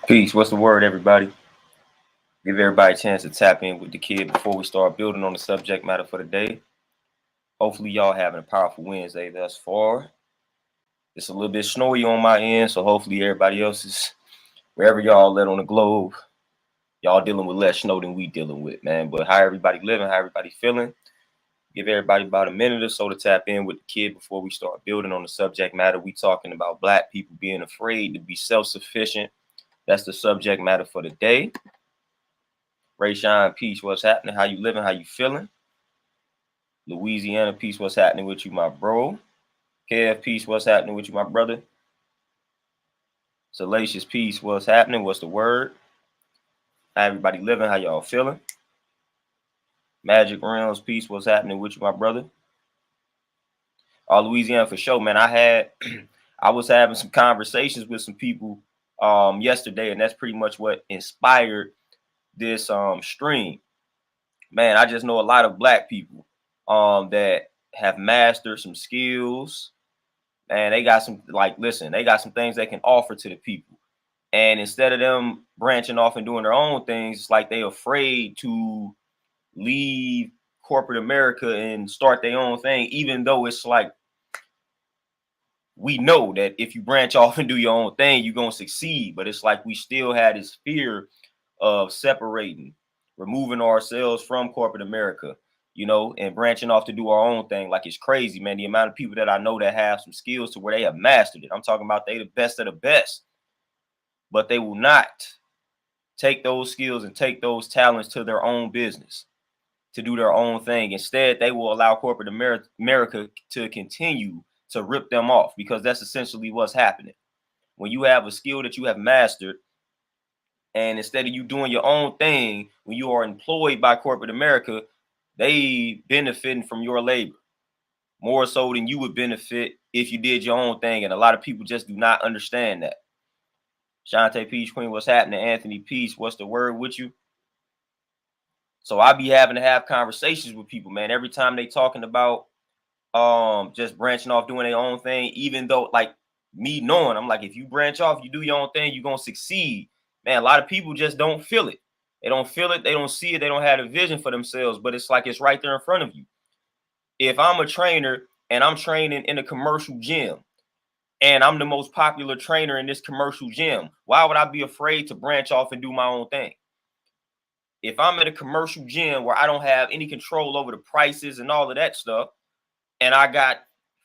Peace. What's the word, everybody? Give everybody a chance to tap in with the kid before we start building on the subject matter for the day. Hopefully, y'all having a powerful Wednesday thus far. It's a little bit snowy on my end, so hopefully everybody else is wherever y'all at on the globe. Y'all dealing with less snow than we dealing with, man. But how everybody living, how everybody feeling? Give everybody about a minute or so to tap in with the kid before we start building on the subject matter. We talking about Black people being afraid to be self-sufficient. That's the subject matter for the day. Ray Shine, peace. What's happening? How you living? How you feeling? Louisiana, peace. What's happening with you, my bro? KF, peace. What's happening with you, my brother? Salacious, peace. What's happening? What's the word? How everybody living? How y'all feeling? Magic Realms, peace. What's happening with you, my brother? Louisiana for sure, man. I was having some conversations with some people yesterday, and that's pretty much what inspired this stream. Man, I just know a lot of Black people that have mastered some skills, and they got some, like, listen, they got some things they can offer to the people. And instead of them branching off and doing their own things, it's like they're afraid to leave corporate America and start their own thing, even though it's like we know that if you branch off and do your own thing, you're going to succeed. But it's like we still had this fear of separating, removing ourselves from corporate America, and branching off to do our own thing. Like, it's crazy, man. The amount of people that I know that have some skills to where they have mastered it. I'm talking about they the best of the best, but they will not take those skills and take those talents to their own business, to do their own thing. Instead, they will allow corporate America to continue to rip them off, because that's essentially what's happening. When you have a skill that you have mastered, and instead of you doing your own thing, when you are employed by corporate America, they benefiting from your labor more so than you would benefit if you did your own thing. And a lot of people just do not understand that. Shantae Peach Queen, what's happening? Anthony Peace, what's the word with you? So I be having to have conversations with people, man. Every time they talking about just branching off, doing their own thing, even though, like, me knowing, I'm like, if you branch off, you do your own thing, you're gonna succeed. Man, a lot of people just don't feel it. They don't feel it, they don't see it, they don't have a vision for themselves, but it's like it's right there in front of you. If I'm a trainer and I'm training in a commercial gym, and I'm the most popular trainer in this commercial gym, why would I be afraid to branch off and do my own thing? If I'm at a commercial gym where I don't have any control over the prices and all of that stuff, and I got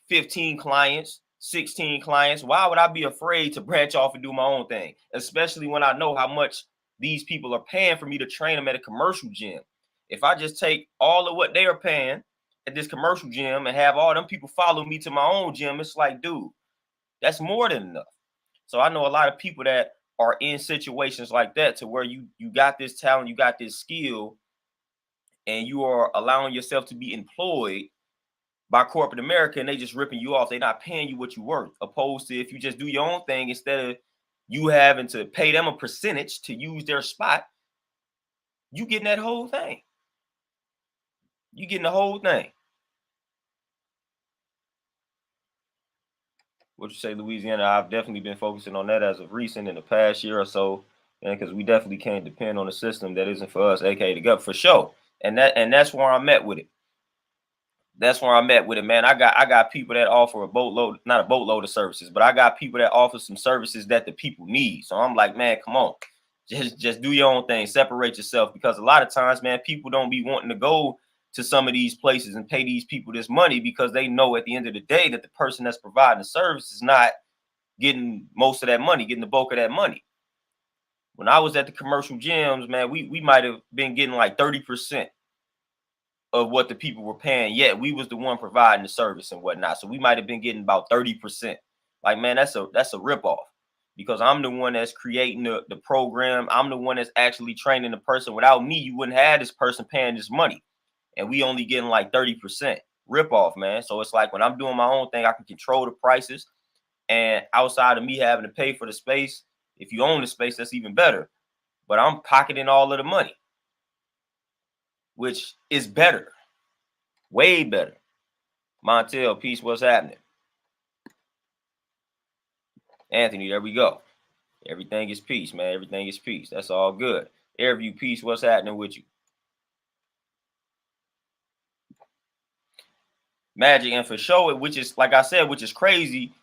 15 clients, 16 clients, why would I be afraid to branch off and do my own thing? Especially when I know how much these people are paying for me to train them at a commercial gym. If I just take all of what they are paying at this commercial gym and have all them people follow me to my own gym, it's like, dude, that's more than enough. So I know a lot of people that are in situations like that, to where you got this talent, you got this skill, and you are allowing yourself to be employed by corporate America, and they just ripping you off. They're not paying you what you're worth, opposed to if you just do your own thing, instead of you having to pay them a percentage to use their spot, you getting that whole thing. You getting the whole thing. What you say, Louisiana? I've definitely been focusing on that as of recent, in the past year or so, and because we definitely can't depend on a system that isn't for us, aka the government, for sure. And that's where I'm at with it. That's where I'm at with it, man. I got people that offer a boatload, not a boatload of services, but I got people that offer some services that the people need. So I'm like, man, come on, just do your own thing, separate yourself, because a lot of times, man, people don't be wanting to go to some of these places and pay these people this money, because they know at the end of the day that the person that's providing the service is not getting most of that money, getting the bulk of that money. When I was at the commercial gyms, man, we might have been getting like 30% of what the people were paying, yet we was the one providing the service and whatnot. So we might have been getting about 30%. Like, man, that's a ripoff, because I'm the one that's creating the program. I'm the one that's actually training the person. Without me, you wouldn't have this person paying this money, and we only getting like 30%. Ripoff, man. So it's like, when I'm doing my own thing, I can control the prices, and outside of me having to pay for the space, if you own the space, that's even better. But I'm pocketing all of the money, which is better, way better. Montel, peace, what's happening? Anthony, there we go. Everything is peace, man. Everything is peace. That's all good. Airview peace. What's happening with you? Magic, and for sure, which is like I said, which is crazy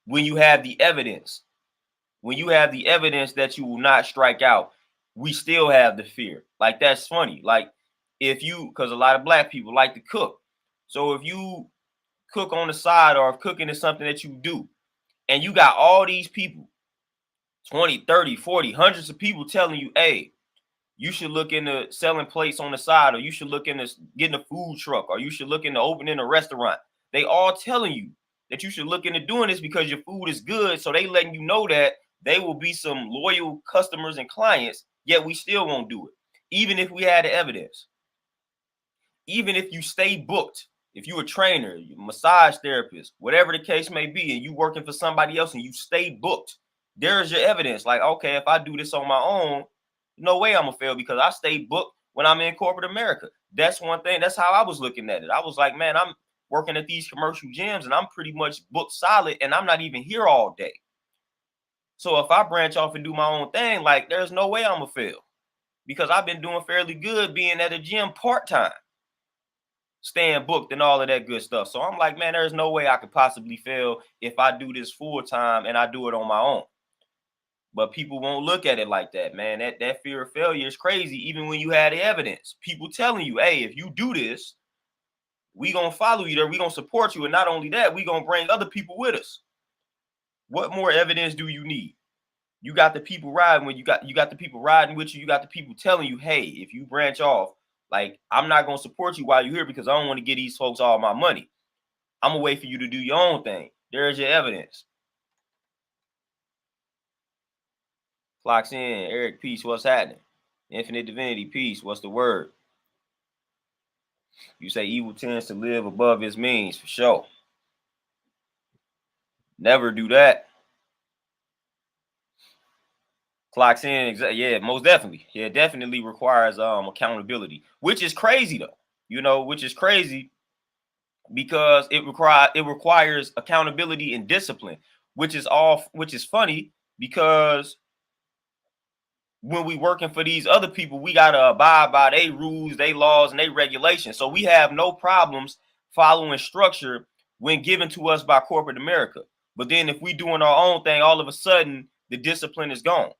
when you have the evidence. When you have the evidence that you will not strike out, we still have the fear. Like that's funny. Like if you, because a lot of black people like to cook. So if you cook on the side, or if cooking is something that you do, and you got all these people, 20, 30, 40, hundreds of people telling you, hey, you should look into selling plates on the side, or you should look into getting a food truck, or you should look into opening a restaurant. They all telling you that you should look into doing this because your food is good. So they letting you know that they will be some loyal customers and clients, yet we still won't do it. Even if we had the evidence, even if you stay booked, if you're a trainer, you massage therapist, whatever the case may be, and you working for somebody else and you stay booked, there's your evidence. Like, okay, if I do this on my own, no way I'm gonna fail because I stay booked when I'm in corporate America. That's one thing. That's how I was looking at it. I was like, man, I'm working at these commercial gyms and I'm pretty much booked solid and I'm not even here all day. So if I branch off and do my own thing, like there's no way I'm gonna fail because I've been doing fairly good being at a gym part-time, staying booked and all of that good stuff. So I'm like, man, there's no way I could possibly fail if I do this full time and I do it on my own. But people won't look at it like that, man. That fear of failure is crazy. Even when you had the evidence, people telling you, hey, if you do this, we gonna follow you there, we gonna support you, and not only that, we gonna bring other people with us. What more evidence do you need? You got the people riding when you got the people riding with you. You got the people telling you, hey, if you branch off, like I'm not gonna support you while you're here because I don't want to give these folks all my money. I'm gonna wait for you to do your own thing. There's your evidence. Clocks in. Eric, peace. What's happening? Infinite Divinity, peace. What's the word? You say evil tends to live above its means, for sure. Never do that. Clocks in. Yeah, most definitely. Yeah, it definitely requires accountability, which is crazy though. Which is crazy because it requires accountability and discipline, which is funny because when we working for these other people, we gotta abide by their rules, their laws, and their regulations. So we have no problems following structure when given to us by corporate America. But then if we doing our own thing, all of a sudden the discipline is gone.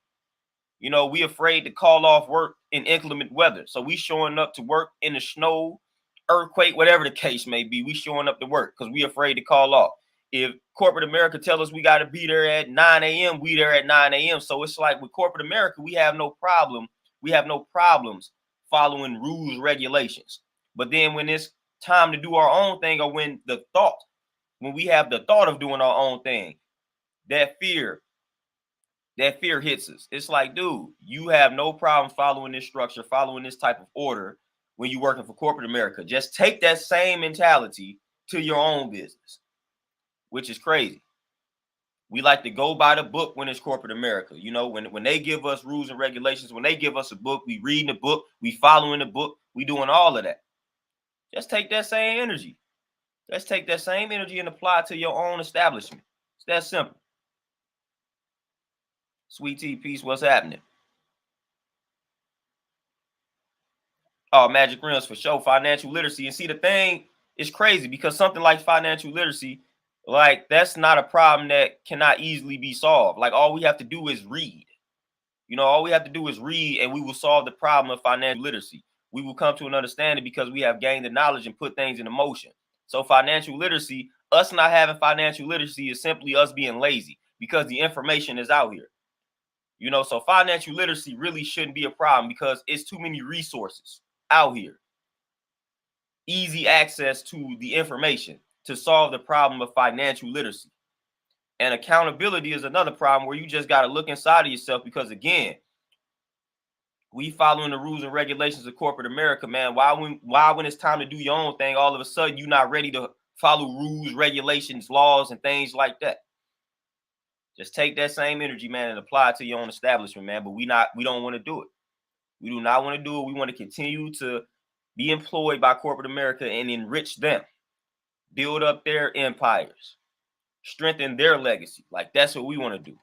We afraid to call off work in inclement weather. So we showing up to work in the snow, earthquake, whatever the case may be. We showing up to work because we afraid to call off. If corporate America tell us we got to be there at 9 a.m., we there at 9 a.m. So it's like with corporate America, we have no problem. We have no problems following rules, regulations. But then when it's time to do our own thing, or when we have the thought of doing our own thing, that fear hits us. It's like, dude, you have no problem following this structure, following this type of order when you're working for corporate America. Just take that same mentality to your own business, which is crazy. We like to go by the book when it's corporate America. When they give us rules and regulations, when they give us a book, we reading the book, we following the book, we doing all of that. Just take that same energy. Let's take that same energy and apply it to your own establishment. It's that simple. Sweet tea, peace. What's happening? Oh, magic rims for sure. Financial literacy. And see, the thing is crazy because something like financial literacy, like that's not a problem that cannot easily be solved. Like all we have to do is read. All we have to do is read and we will solve the problem of financial literacy. We will come to an understanding because we have gained the knowledge and put things into motion. So financial literacy, us not having financial literacy is simply us being lazy because the information is out here. So financial literacy really shouldn't be a problem because it's too many resources out here. Easy access to the information to solve the problem of financial literacy. And accountability is another problem where you just got to look inside of yourself because, again, we following the rules and regulations of corporate America, man. Why when it's time to do your own thing, all of a sudden you're not ready to follow rules, regulations, laws, and things like that? Just take that same energy, man, and apply it to your own establishment, man. But we don't want to do it. We do not want to do it. We want to continue to be employed by corporate America and enrich them, build up their empires, strengthen their legacy. Like that's what we want to do.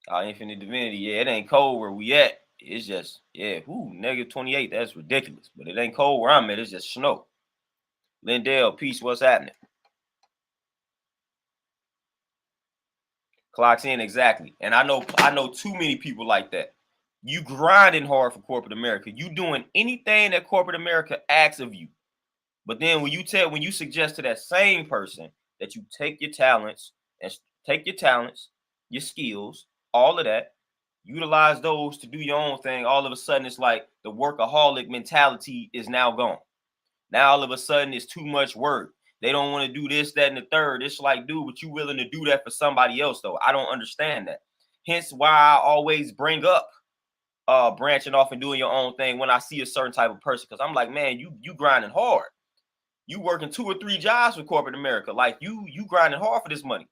Our infinite divinity, yeah, it ain't cold where we at. It's just, yeah, whoo, -28. That's ridiculous. But it ain't cold where I'm at. It's just snow. Lindell, peace. What's happening? Clocks in exactly. And I know too many people like that. You grinding hard for corporate America. You doing anything that corporate America asks of you. But then when you suggest to that same person that you take your talents, your skills, all of that, utilize those to do your own thing, all of a sudden it's like the workaholic mentality is now gone. Now all of a sudden it's too much work. They don't want to do this, that, and the third. It's like, dude, but you willing to do that for somebody else though. I don't understand that. Hence why I always bring up branching off and doing your own thing when I see a certain type of person. Cause I'm like, man, you grinding hard. You working 2 or 3 jobs for corporate America. Like you grinding hard for this money.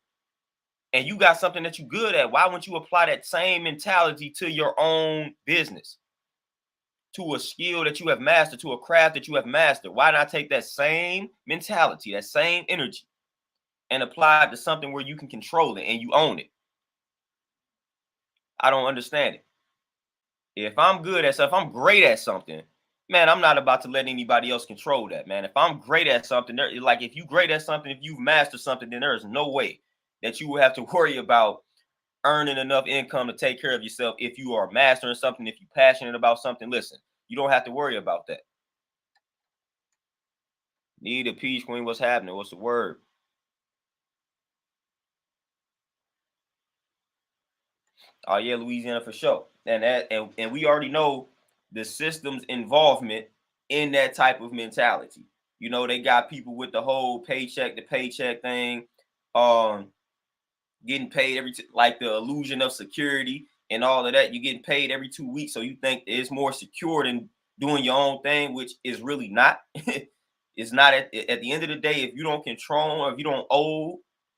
And you got something that you good at. Why wouldn't you apply that same mentality to your own business? To a skill that you have mastered, to a craft that you have mastered. Why not take that same mentality, that same energy, and apply it to something where you can control it and you own it? I don't understand it. If I'm good at something, if I'm great at something, man, I'm not about to let anybody else control that, man. If I'm great at something, like if you great at something, if you've mastered something, then there's no way that you will have to worry about earning enough income to take care of yourself. If you are mastering something, if you're passionate about something, listen, you don't have to worry about that. Need a peace, queen. What's happening? What's the word? Oh yeah, Louisiana for sure. And we already know the system's involvement in that type of mentality. You know, they got people with the whole paycheck to paycheck thing, um, getting paid like the illusion of security and all of that. You're getting paid every 2 weeks, so you think it's more secure than doing your own thing, which is really not. It's not at the end of the day, if you don't control or if you don't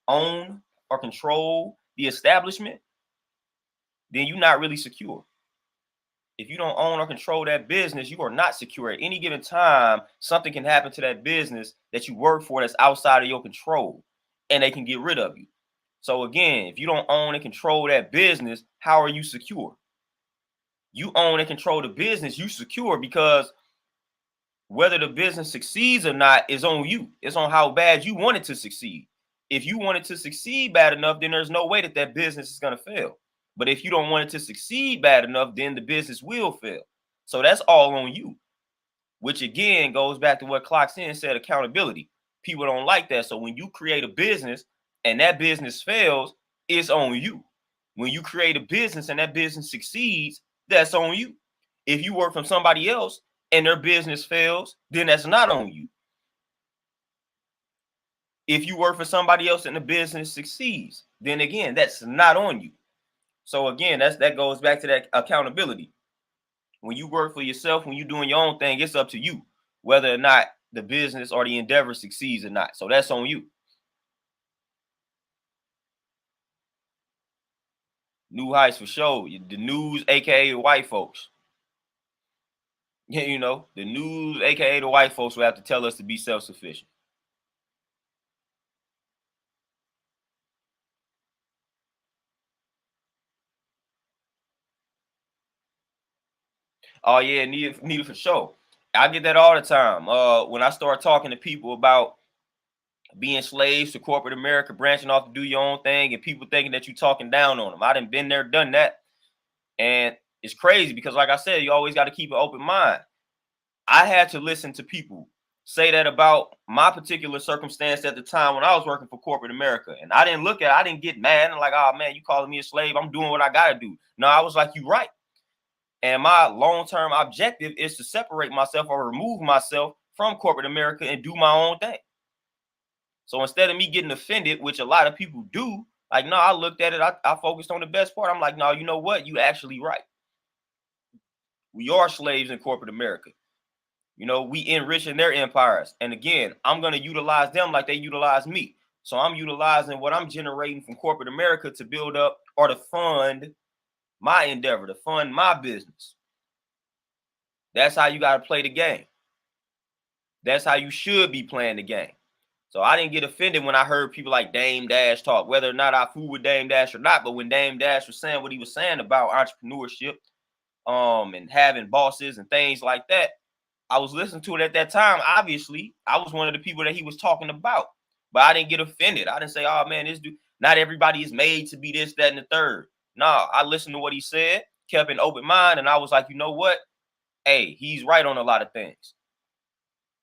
own or control the establishment, then you're not really secure. If you don't own or control that business, you are not secure. At any given time, something can happen to that business that you work for that's outside of your control, and they can get rid of you. So again, if you don't own and control that business, how are you secure? You own and control the business, you secure, because whether the business succeeds or not is on you. It's on how bad you want it to succeed. If you want it to succeed bad enough, then there's no way that that business is going to fail. But if you don't want it to succeed bad enough, then the business will fail. So that's all on you, which again goes back to what Clocks in said, accountability. People don't like that. So when you create a business and that business fails, it's on you. When you create a business and that business succeeds, that's on you. If you work from somebody else and their business fails, then that's not on you. If you work for somebody else and the business succeeds, then again, that's not on you. So again, that goes back to that accountability. When you work for yourself, when you're doing your own thing, it's up to you whether or not the business or the endeavor succeeds or not. So that's on you. New heights for sure. The news, aka the white folks. Yeah, you know, the news, aka the white folks, will have to tell us to be self-sufficient. Oh yeah, needed for sure. I get that all the time. When I start talking to people about being slaves to corporate America, branching off to do your own thing, and people thinking that you're talking down on them. I done been there, done that. And it's crazy because, like I said, you always got to keep an open mind. I had to listen to people say that about my particular circumstance at the time when I was working for corporate America. And I didn't get mad and like, oh man, you calling me a slave. I'm doing what I got to do. No, I was like, you right. And my long-term objective is to separate myself or remove myself from corporate America and do my own thing. So instead of me getting offended, which a lot of people do, like, no, I looked at it, I focused on the best part. I'm like, no, you know what? You actually right. We are slaves in corporate America. You know, we enriching their empires. And again, I'm going to utilize them like they utilize me. So I'm utilizing what I'm generating from corporate America to build up or to fund my endeavor, to fund my business. That's how you got to play the game. That's how you should be playing the game. So I didn't get offended when I heard people like Dame Dash talk, whether or not I fool with Dame Dash or not. But when Dame Dash was saying what he was saying about entrepreneurship, and having bosses and things like that, I was listening to it at that time. Obviously, I was one of the people that he was talking about, but I didn't get offended. I didn't say, "Oh man, this dude." Not everybody is made to be this, that, and the third. No, I listened to what he said, kept an open mind, and I was like, you know what? Hey, he's right on a lot of things,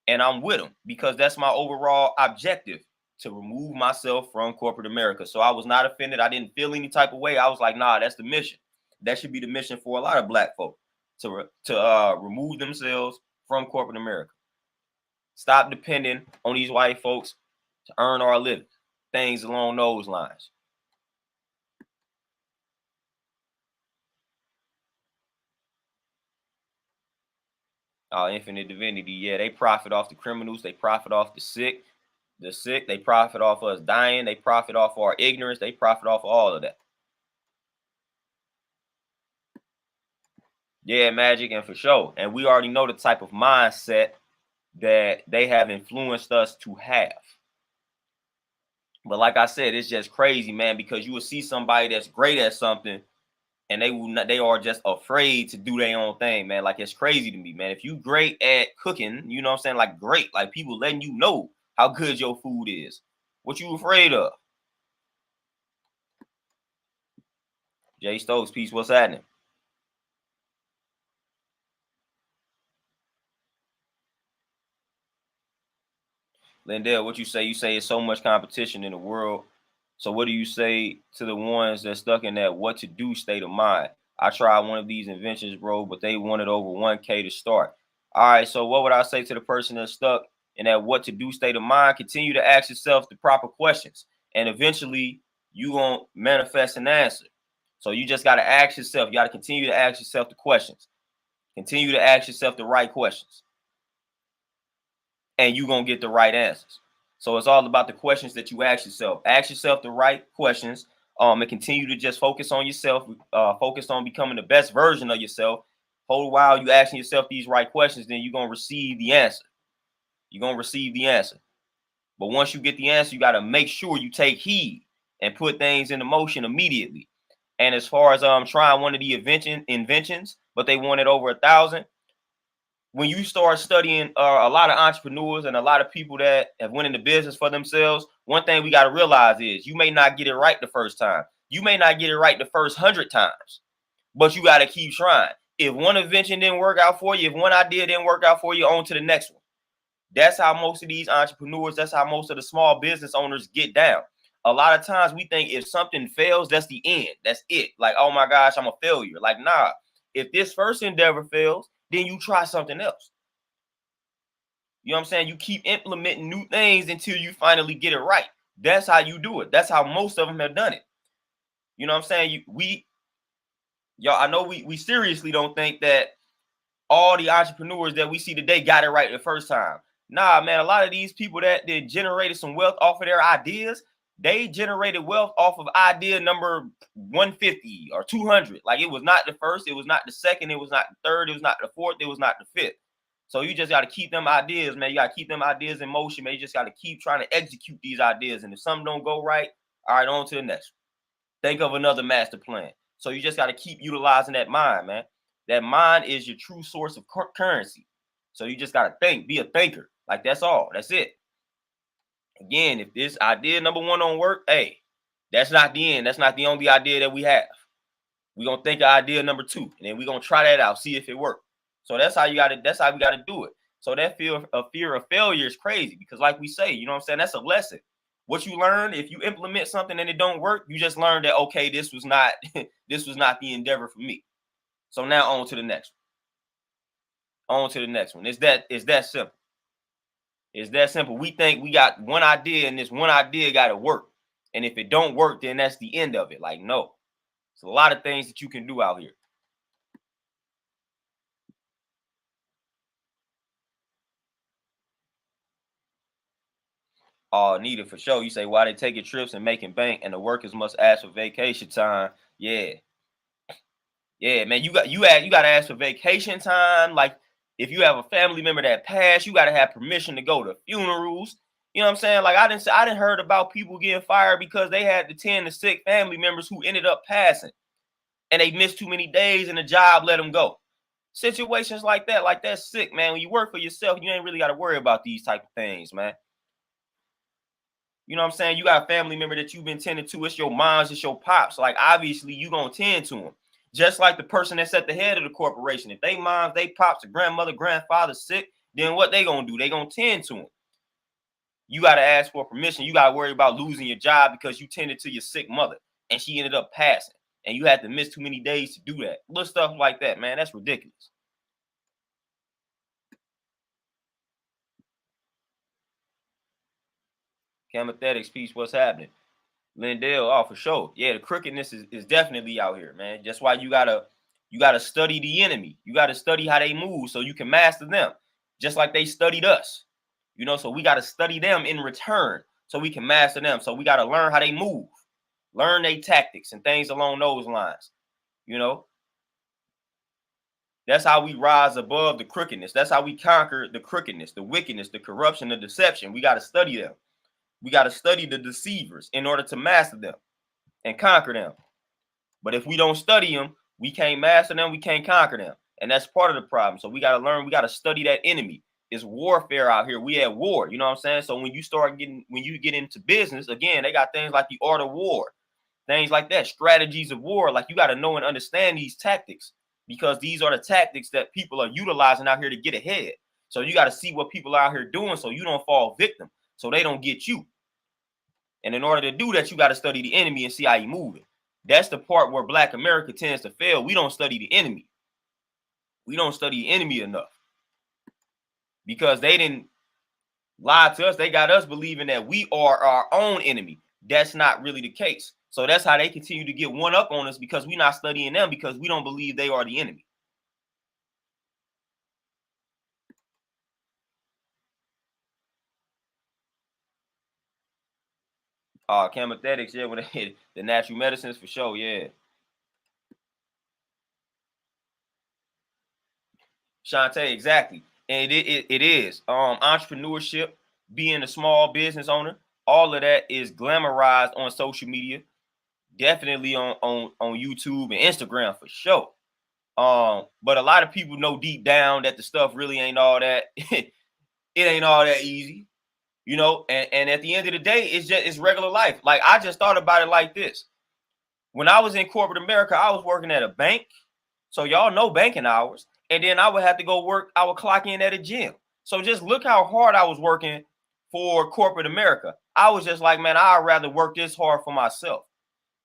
and I'm with him because that's my overall objective, to remove myself from corporate America. So I was not offended. I didn't feel any type of way. I was like, nah, that's the mission. That should be the mission for a lot of black folk, to remove themselves from corporate America. Stop depending on these white folks to earn our living. Things along those lines. Infinite divinity. Yeah, they profit off the criminals. They profit off the sick. The sick. They profit off us dying. They profit off our ignorance. They profit off all of that. Yeah, magic, and for sure. And we already know the type of mindset that they have influenced us to have. But like I said, it's just crazy, man, because you will see somebody that's great at something and they are just afraid to do their own thing, man. Like, it's crazy to me, man. If you great at cooking, you know what I'm saying? Like, great, like people letting you know how good your food is. What you afraid of? Jay Stokes, peace, what's happening? Lindell, what you say? You say it's so much competition in the world. So what do you say to the ones that stuck in that what to do state of mind? I tried one of these inventions, bro, but they wanted over 1K to start. All right, so what would I say to the person that's stuck in that what to do state of mind? Continue to ask yourself the proper questions, and eventually you won't manifest an answer. So you just got to ask yourself. You got to continue to ask yourself the questions. Continue to ask yourself the right questions, and you're going to get the right answers. So it's all about the questions that you ask yourself. Ask yourself the right questions, and continue to just focus on yourself, focus on becoming the best version of yourself. Whole while you asking yourself these right questions, then you're going to receive the answer. You're going to receive the answer. But once you get the answer, you got to make sure you take heed and put things into motion immediately. And as far as trying one of the inventions, but they wanted over 1,000, when you start studying a lot of entrepreneurs and a lot of people that have went into business for themselves, one thing we got to realize is you may not get it right the first time. You may not get it right the first 100 times, but you got to keep trying. If one invention didn't work out for you, if one idea didn't work out for you, on to the next one. That's how most of these entrepreneurs, that's how most of the small business owners get down. A lot of times we think if something fails, that's the end. That's it. Like, oh my gosh, I'm a failure. Like, nah, if this first endeavor fails, then you try something else. You know what I'm saying? You keep implementing new things until you finally get it right. That's how you do it. That's how most of them have done it. You know what I'm saying? Y'all, I know we seriously don't think that all the entrepreneurs that we see today got it right the first time. Nah, man, a lot of these people that generated some wealth off of their ideas, they generated wealth off of idea number 150 or 200. Like, it was not the first, it was not the second, it was not the third, it was not the fourth, it was not the fifth. So you just got to keep them ideas, man. You got to keep them ideas in motion, man. You just got to keep trying to execute these ideas. And if something don't go right, all right, on to the next one. Think of another master plan. So you just got to keep utilizing that mind, man. That mind is your true source of currency. So you just got to think, be a thinker. Like, that's all. That's it. Again, if this idea number one don't work, hey, that's not the end. That's not the only idea that we have. We're going to think of idea number two, and then we're going to try that out, see if it works. So that's how we got to do it. So that fear of failure is crazy because, like we say, you know what I'm saying? That's a lesson. What you learn, if you implement something and it don't work, you just learn that, okay, this was not this was not the endeavor for me. So now on to the next one. On to the next one. It's that simple. It's that simple. We think we got one idea and this one idea got to work. And if it don't work, then that's the end of it. Like, no. It's a lot of things that you can do out here. Needed for sure. You say why they taking trips and making bank, and the workers must ask for vacation time. Yeah, yeah, man. You got to ask for vacation time. Like, if you have a family member that passed, you got to have permission to go to funerals. You know what I'm saying? Like I didn't heard about people getting fired because they had to tend to sick family members who ended up passing and they missed too many days and the job let them go. Situations like that's sick, man. When you work for yourself, you ain't really got to worry about these type of things, man. You know what I'm saying? You got a family member that you've been tending to. It's your moms, it's your pops. Like obviously you gonna tend to them. Just like the person that's at the head of the corporation. If they moms, they pops, a grandmother, grandfather sick, then what they gonna do? They gonna tend to them. You got to ask for permission. You got to worry about losing your job because you tended to your sick mother and she ended up passing and you had to miss too many days to do that. Little stuff like that, man. That's ridiculous. Chemotheretics piece, what's happening? Lindell, oh, for sure. Yeah, the crookedness is definitely out here, man. That's why you gotta study the enemy. You gotta study how they move so you can master them. Just like they studied us. You know, so we gotta study them in return so we can master them. So we gotta learn how they move, learn their tactics and things along those lines. You know, that's how we rise above the crookedness. That's how we conquer the crookedness, the wickedness, the corruption, the deception. We got to study them. We got to study the deceivers in order to master them and conquer them. But if we don't study them, we can't master them. We can't conquer them. And that's part of the problem. So we got to learn. We got to study that enemy. It's warfare out here. We at war. You know what I'm saying? So when you get into business, again, they got things like the art of war, things like that, strategies of war. Like you got to know and understand these tactics because these are the tactics that people are utilizing out here to get ahead. So you got to see what people are out here doing so you don't fall victim, so they don't get you. And in order to do that, you got to study the enemy and see how he moving. That's the part where Black America tends to fail. We don't study the enemy. We don't study the enemy enough because they didn't lie to us. They got us believing that we are our own enemy. That's not really the case. So that's how they continue to get one up on us because we're not studying them because we don't believe they are the enemy. Chemothetics, yeah, when they hit the natural medicines for sure, yeah. Shantae, exactly. And it is. Entrepreneurship, being a small business owner, all of that is glamorized on social media, definitely on YouTube and Instagram for sure. But a lot of people know deep down that the stuff really ain't all that it ain't all that easy, you know, and at the end of the day, it's regular life. Like I just thought about it like this. When I was in corporate America, I was working at a bank. So y'all know banking hours. And then I would have to go work, I would clock in at a gym. So just look how hard I was working for corporate America. I was just like, man, I'd rather work this hard for myself.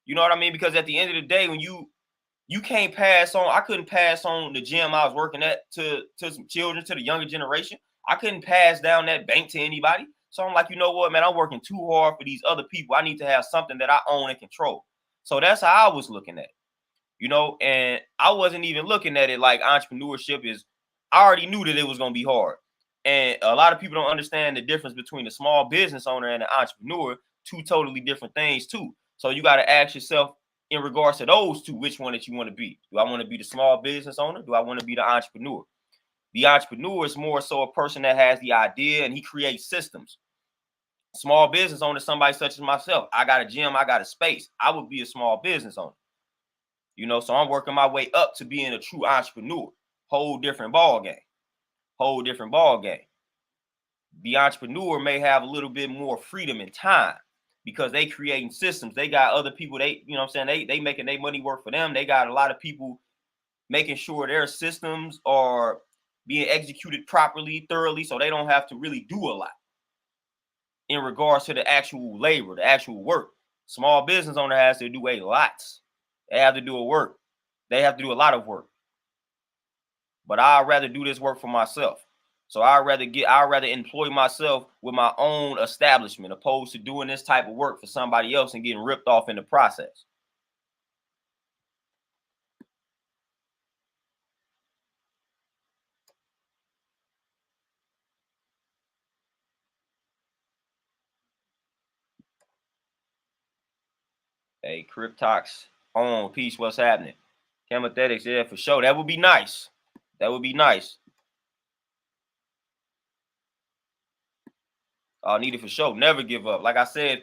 You know what I mean? Because at the end of the day, when you can't pass on, I couldn't pass on the gym I was working at to some children, to the younger generation. I couldn't pass down that bank to anybody. So I'm like, you know what, man, I'm working too hard for these other people. I need to have something that I own and control. So that's how I was looking at it, you know, and I wasn't even looking at it like entrepreneurship is, I already knew that it was going to be hard. And a lot of people don't understand the difference between a small business owner and an entrepreneur, two totally different things too. So you got to ask yourself in regards to those two, which one that you want to be. Do I want to be the small business owner? Do I want to be the entrepreneur? The entrepreneur is more so a person that has the idea and he creates systems. Small business owner, somebody such as myself. I got a gym, I got a space. I would be a small business owner. You know, so I'm working my way up to being a true entrepreneur. Whole different ball game. Whole different ball game. The entrepreneur may have a little bit more freedom and time because they creating systems. They got other people, they, you know what I'm saying, they making their money work for them. They got a lot of people making sure their systems are being executed properly, thoroughly, so they don't have to really do a lot in regards to the actual labor, the actual work. Small business owner has to do a lot. They have to do a work. They have to do a lot of work. But I'd rather do this work for myself. So I'd rather employ myself with my own establishment opposed to doing this type of work for somebody else and getting ripped off in the process. Hey, Cryptox on peace. What's happening? Chemothetics, yeah, for sure. That would be nice. That would be nice. Needed for sure. Never give up. Like I said,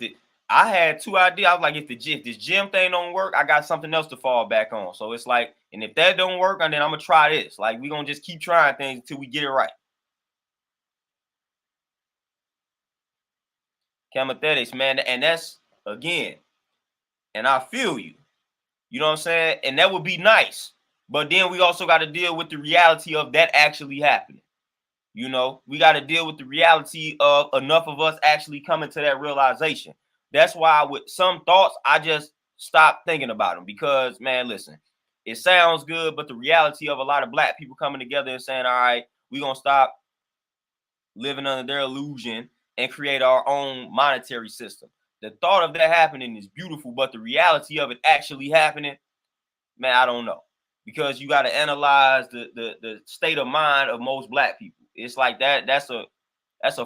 I had two ideas. I was like, if this gym thing don't work, I got something else to fall back on. So it's like, and if that don't work, and then I'm gonna try this. Like we gonna just keep trying things until we get it right. Chemothetics, man, and that's again, and I feel you. You know what I'm saying? And that would be nice. But then we also got to deal with the reality of that actually happening. You know, we got to deal with the reality of enough of us actually coming to that realization. That's why with some thoughts, I just stop thinking about them because, man, listen, it sounds good, but the reality of a lot of black people coming together and saying, all right, we're going to stop living under their illusion and create our own monetary system. The thought of that happening is beautiful, but the reality of it actually happening, man, I don't know. Because you got to analyze the state of mind of most black people. It's like that's a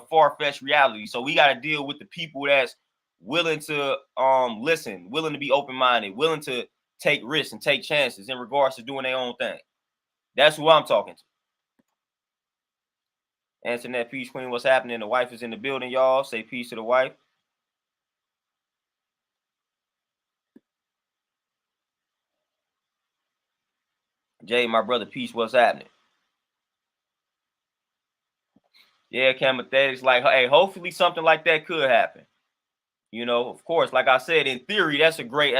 far-fetched reality. So we got to deal with the people that's willing to listen, willing to be open-minded, willing to take risks and take chances in regards to doing their own thing. That's who I'm talking to. Answering that, peace queen, what's happening? The wife is in the building, y'all. Say peace to the wife. Jay, my brother, peace, what's happening? Yeah, chemothetics, like, hey, hopefully something like that could happen. You know, of course, like I said, in theory, that's a great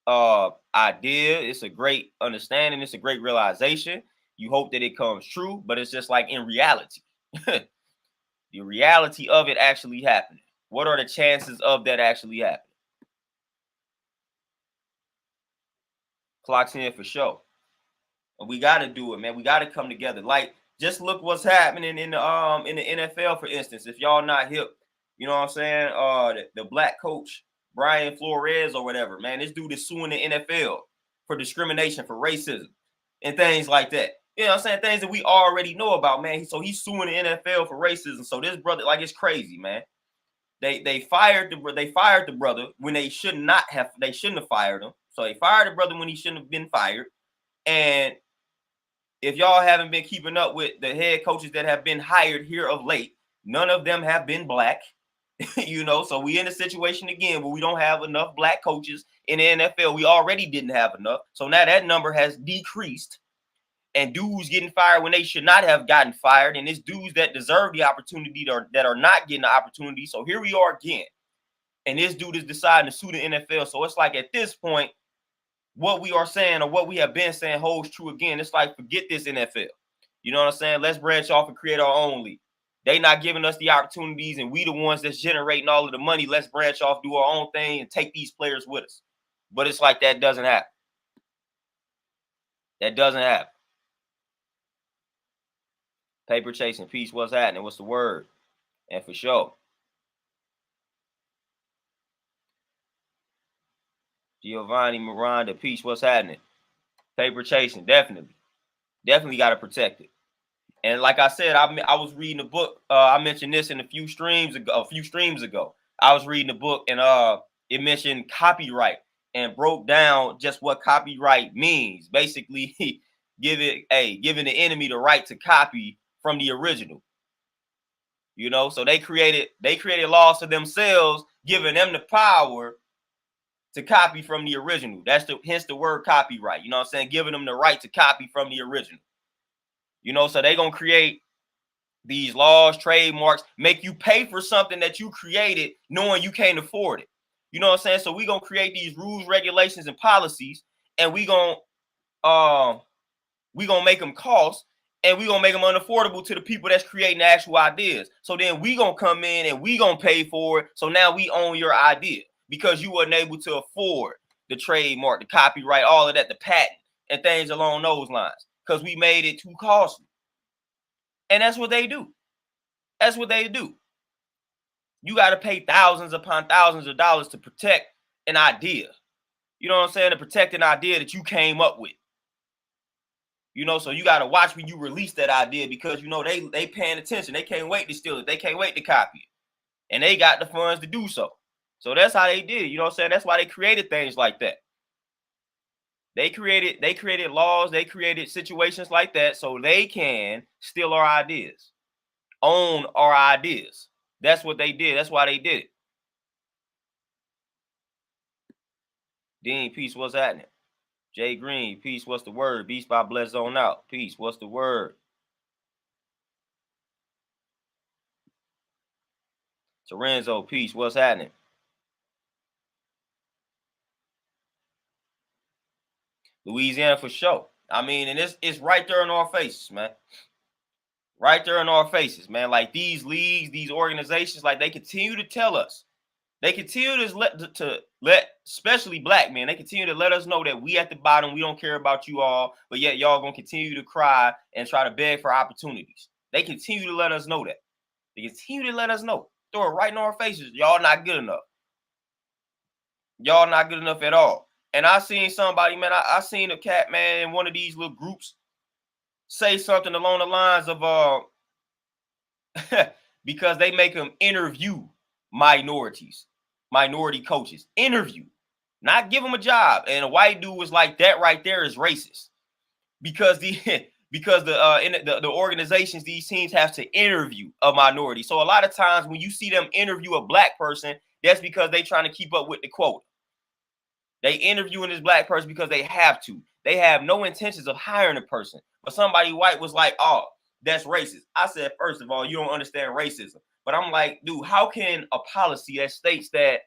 idea. It's a great understanding. It's a great realization. You hope that it comes true, but it's just like in reality, the reality of it actually happening. What are the chances of that actually happening? Clocks in for sure. And we got to do it, man. We got to come together. Like, just look what's happening in the NFL, for instance. If y'all not hip, you know what I'm saying? The black coach Brian Flores or whatever, man. This dude is suing the NFL for discrimination, for racism, and things like that. You know what I'm saying? Things that we already know about, man. So he's suing the NFL for racism. So this brother, like, it's crazy, man. They fired the brother when they shouldn't have fired him. So they fired the brother when he shouldn't have been fired. And if y'all haven't been keeping up with the head coaches that have been hired here of late, none of them have been black. You know, so we in a situation again where we don't have enough black coaches in the NFL. We already didn't have enough. So now that number has decreased. And dudes getting fired when they should not have gotten fired. And it's dudes that deserve the opportunity that are not getting the opportunity. So here we are again. And this dude is deciding to sue the NFL. So it's like at this point, what we are saying or what we have been saying holds true again. It's like, forget this NFL. You know what I'm saying? Let's branch off and create our own league. They not giving us the opportunities, and we the ones that's generating all of the money. Let's branch off, do our own thing, and take these players with us. But it's like that doesn't happen. That doesn't happen. Paper chasing, peace, what's happening? What's the word? And for sure. Giovanni Miranda, peace, what's happening? Paper chasing, definitely. Definitely got to protect it. And like I said, I was reading a book. I mentioned this in a few streams ago. I was reading a book and it mentioned copyright and broke down just what copyright means. Basically, giving the enemy the right to copy from the original. You know, so they created laws to themselves, giving them the power to copy from the original. Hence the word copyright. You know what I'm saying? Giving them the right to copy from the original. You know, so they're gonna create these laws, trademarks, make you pay for something that you created knowing you can't afford it. You know what I'm saying? So we're gonna create these rules, regulations, and policies, and we're gonna make them cost, and we're gonna make them unaffordable to the people that's creating the actual ideas. So then we gonna come in and we gonna pay for it. So now we own your idea because you wasn't able to afford the trademark, the copyright, all of that, the patent, and things along those lines, because we made it too costly. And that's what they do. That's what they do. You got to pay thousands upon thousands of dollars to protect an idea. You know what I'm saying? To protect an idea that you came up with. You know, so you got to watch when you release that idea, because, you know, they paying attention. They can't wait to steal it. They can't wait to copy it. And they got the funds to do so. So that's how they did. You know what I'm saying? That's why they created things like that. They created laws. They created situations like that so they can steal our ideas, own our ideas. That's what they did. That's why they did it. Dean, peace, what's happening? Jay Green, peace, what's the word? Beast by Bless Zone out. Peace, what's the word? Lorenzo, peace, what's happening? Louisiana for sure. I mean, and it's right there in our faces, man. Right there in our faces, man. Like these leagues, these organizations, like they continue to tell us. They continue to let, especially black men, they continue to let us know that we at the bottom, we don't care about you all, but yet y'all gonna continue to cry and try to beg for opportunities. They continue to let us know that. They continue to let us know. Throw it right in our faces. Y'all not good enough. Y'all not good enough at all. And I seen somebody, man, I seen a cat, man, in one of these little groups say something along the lines of because they make them interview minorities, minority coaches, interview, not give them a job. And a white dude was like, that right there is racist because the because the organizations, these teams have to interview a minority. So a lot of times when you see them interview a black person, that's because they trying to keep up with the quota. They interviewing this black person because they have to. They have no intentions of hiring a person. But somebody white was like, oh, that's racist. I said, first of all, you don't understand racism. But I'm like, dude, how can a policy that states that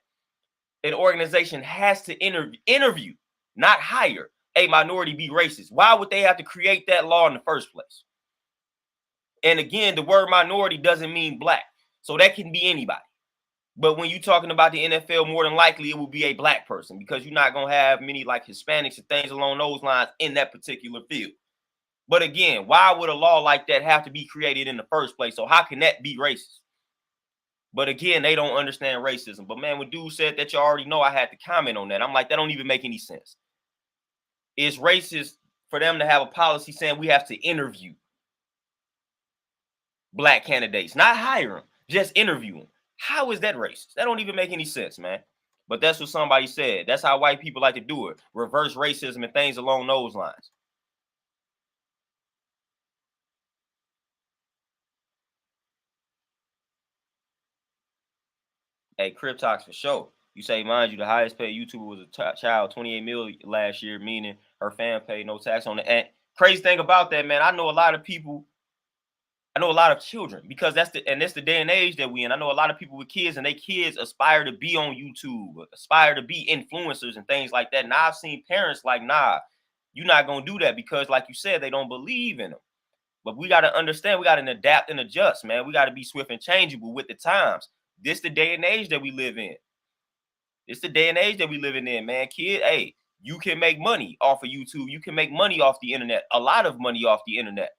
an organization has to interview, not hire a minority be racist? Why would they have to create that law in the first place? And again, the word minority doesn't mean black. So that can be anybody. But when you're talking about the NFL, more than likely it will be a black person because you're not going to have many like Hispanics and things along those lines in that particular field. But again, why would a law like that have to be created in the first place? So how can that be racist? But again, they don't understand racism. But man, when dude said that, you already know, I had to comment on that. I'm like, that don't even make any sense. It's racist for them to have a policy saying we have to interview black candidates, not hire them, just interview them. How is that racist? That don't even make any sense, man. But that's what somebody said. That's how white people like to do it. Reverse racism and things along those lines. Hey, Cryptox for sure. You say, mind you, the highest paid YouTuber was a child, 28 million last year, meaning her fan paid no tax on it. And crazy thing about that, man, I know a lot of people, I know a lot of children because that's the day and age that we in. I know a lot of people with kids and they kids aspire to be on YouTube, aspire to be influencers and things like that. Now I've seen parents like, nah, you're not gonna do that because, like you said, they don't believe in them. But we got to understand, we got to adapt and adjust, man. We got to be swift and changeable with the times. This the day and age that we live in. It's the day and age that we living in, man. Kid, hey, you can make money off of YouTube. You can make money off the internet. A lot of money off the internet.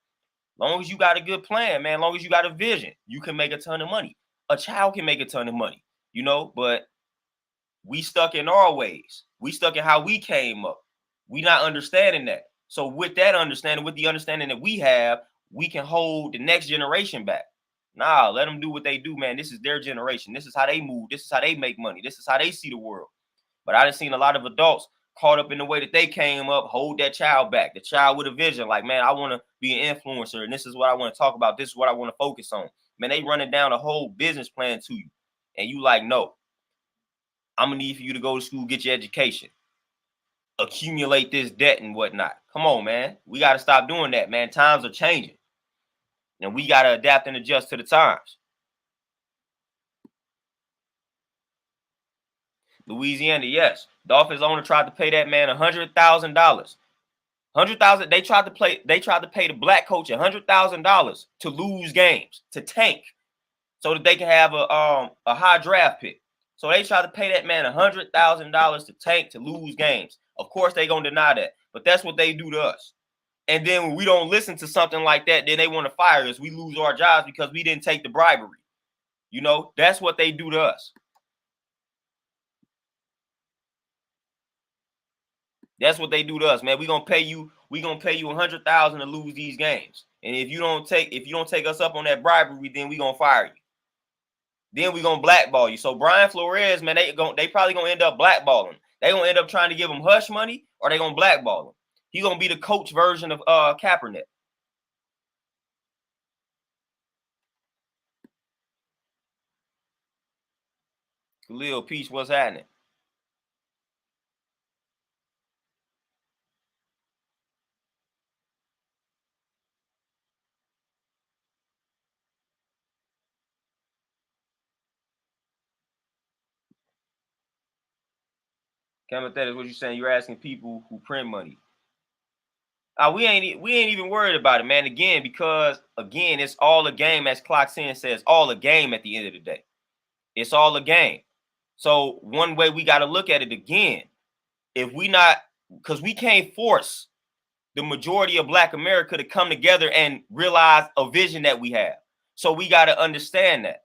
Long as you got a good plan, man. Long as you got a vision, you can make a ton of money. A child can make a ton of money, you know. But we stuck in our ways. We stuck in how we came up. We not understanding that. So with that understanding, with the understanding that we have, we can hold the next generation back. Nah, let them do what they do, man. This is their generation. This is how they move. This is how they make money. This is how they see the world. But I done seen a lot of adults caught up in the way that they came up, hold that child back. The child with a vision, like, man, I want to be an influencer, and this is what I want to talk about. This is what I want to focus on. Man, they running down a whole business plan to you, and you like, no, I'm gonna need for you to go to school, get your education, accumulate this debt and whatnot. Come on, man. We got to stop doing that, man. Times are changing, and we got to adapt and adjust to the times. Louisiana, yes. Dolphins owner tried to pay that man $100,000. 100,000. They tried to play. They tried to pay the black coach $100,000 to lose games, to tank, so that they can have a high draft pick. So they tried to pay that man $100,000 to tank, to lose games. Of course, they gonna deny that, but that's what they do to us. And then when we don't listen to something like that, then they want to fire us. We lose our jobs because we didn't take the bribery. You know, that's what they do to us. That's what they do to us, man. We gonna pay you. We gonna pay you $100,000 to lose these games. And if you don't take us up on that bribery, then we gonna fire you. Then we gonna blackball you. So Brian Flores, man, they probably gonna end up blackballing. They gonna end up trying to give him hush money, or they gonna blackball him. He gonna be the coach version of Kaepernick. Khalil, peace. What's happening? Camethetic, what you saying? You're asking people who print money. We ain't even worried about it, man. Again, because again, it's all a game, as Clock 10 says, all a game at the end of the day. It's all a game. So one way we got to look at it again, if we not, because we can't force the majority of Black America to come together and realize a vision that we have. So we got to understand that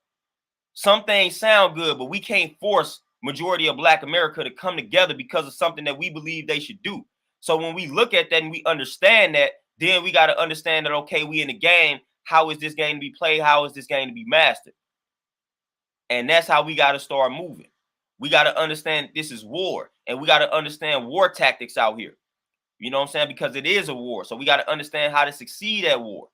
some things sound good, but we can't force majority of Black America to come together because of something that we believe they should do. So when we look at that and we understand that, then we got to understand that, okay, we in the game. How is this game to be played? How is this game to be mastered? And that's how we got to start moving. We got to understand this is war, and we got to understand war tactics out here. You know what I'm saying? Because it is a war. So we got to understand how to succeed at war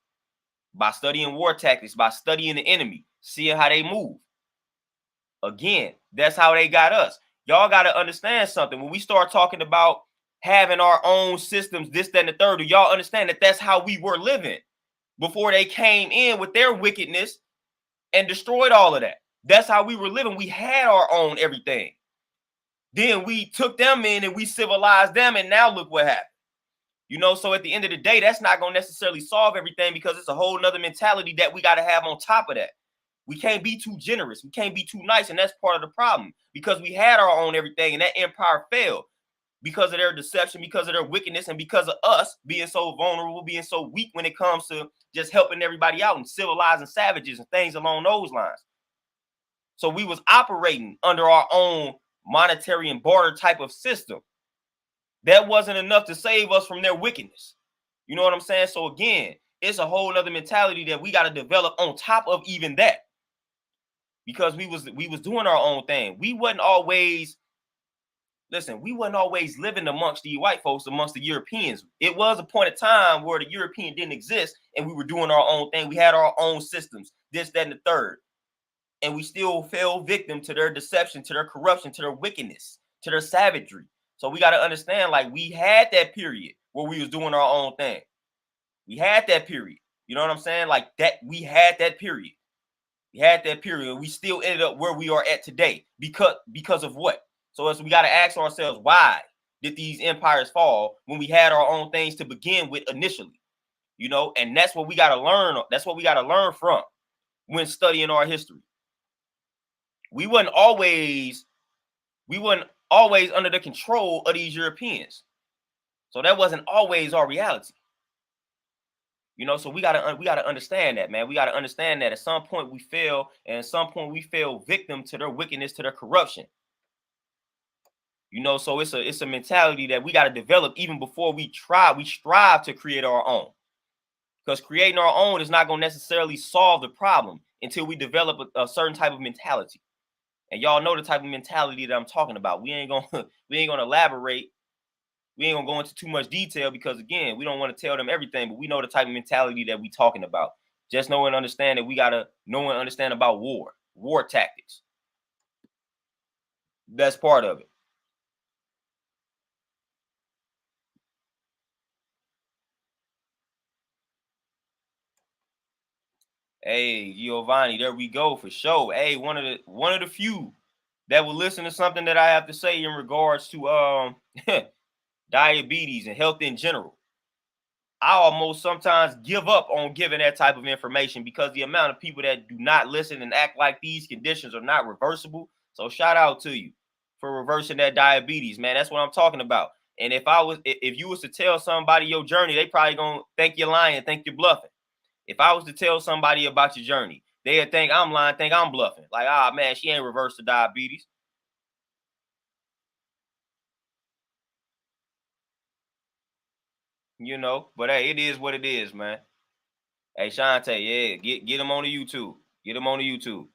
by studying war tactics, by studying the enemy, seeing how they move. Again, that's how they got us. Y'all got to understand something. When we start talking about having our own systems, this, that, and the third, do y'all understand that that's how we were living before they came in with their wickedness and destroyed all of that? That's how we were living. We had our own everything. Then we took them in and we civilized them, and now look what happened. You know, so at the end of the day, that's not going to necessarily solve everything, because it's a whole nother mentality that we got to have on top of that. We can't be too generous. We can't be too nice. And that's part of the problem, because we had our own everything and that empire failed because of their deception, because of their wickedness, and because of us being so vulnerable, being so weak when it comes to just helping everybody out and civilizing savages and things along those lines. So we was operating under our own monetary and barter type of system. That wasn't enough to save us from their wickedness. You know what I'm saying? So again, it's a whole other mentality that we got to develop on top of even that, because we was doing our own thing. We wasn't always living amongst the white folks, amongst the Europeans. It was a point of time where the European didn't exist and we were doing our own thing. We had our own systems, this, that, and the third. And we still fell victim to their deception, to their corruption, to their wickedness, to their savagery. So we got to understand, like, we had that period where we was doing our own thing. We had that period. You know what I'm saying? Like that, we had that period. We had that period. We still ended up where we are at today because of what? So as we got to ask ourselves, why did these empires fall when we had our own things to begin with initially? You know, and that's what we got to learn. That's what we got to learn from when studying our history. We wasn't always under the control of these Europeans. So that wasn't always our reality. You know, so we gotta understand that, man. We gotta understand that at some point we fail, and at some point we fell victim to their wickedness, to their corruption. You know, so it's a mentality that we gotta develop even before we strive to create our own. Because creating our own is not gonna necessarily solve the problem until we develop a certain type of mentality. And y'all know the type of mentality that I'm talking about. We ain't gonna elaborate. We ain't gonna go into too much detail because again, we don't want to tell them everything, but we know the type of mentality that we talking about. Just know and understand that we gotta know and understand about war tactics. That's part of it. Hey, Giovanni, there we go for sure. Hey, one of the few that will listen to something that I have to say in regards to diabetes and health in general. I almost sometimes give up on giving that type of information because the amount of people that do not listen and act like these conditions are not reversible. So shout out to you for reversing that diabetes, man. That's what I'm talking about. And if you was to tell somebody your journey, they probably gonna think you're lying, think you're bluffing. If I was to tell somebody about your journey, they'd think I'm lying, think I'm bluffing. Like, ah, man, she ain't reversed the diabetes, you know. But hey, it is what it is, man. Hey, Shante, yeah, get him on the YouTube. Get him on the YouTube.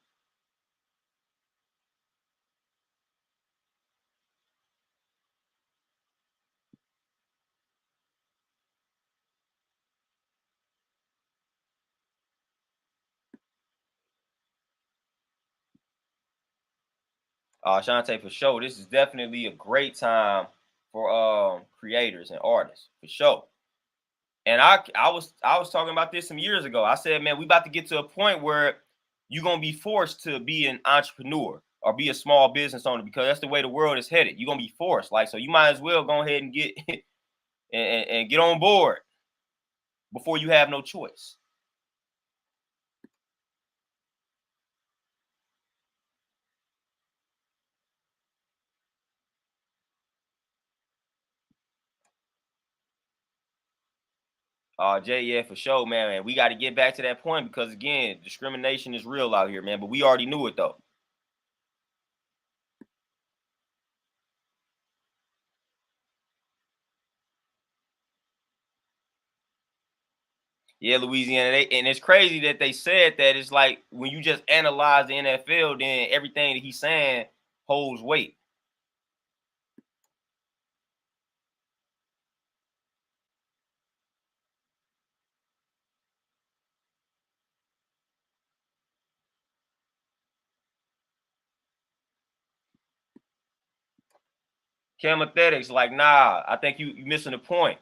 Shante, for sure. This is definitely a great time for creators and artists, for sure. And I was talking about this some years ago. I said, man, we about to get to a point where you're gonna be forced to be an entrepreneur or be a small business owner because that's the way the world is headed. You're gonna be forced. Like, so you might as well go ahead and get and get on board before you have no choice. Jay, yeah, for sure, man. And we got to get back to that point because again, discrimination is real out here, man. But we already knew it though. Yeah, Louisiana. And it's crazy that they said that. It's like when you just analyze the NFL, then everything that he's saying holds weight. Chemothetics, like, nah, I think you missing the point.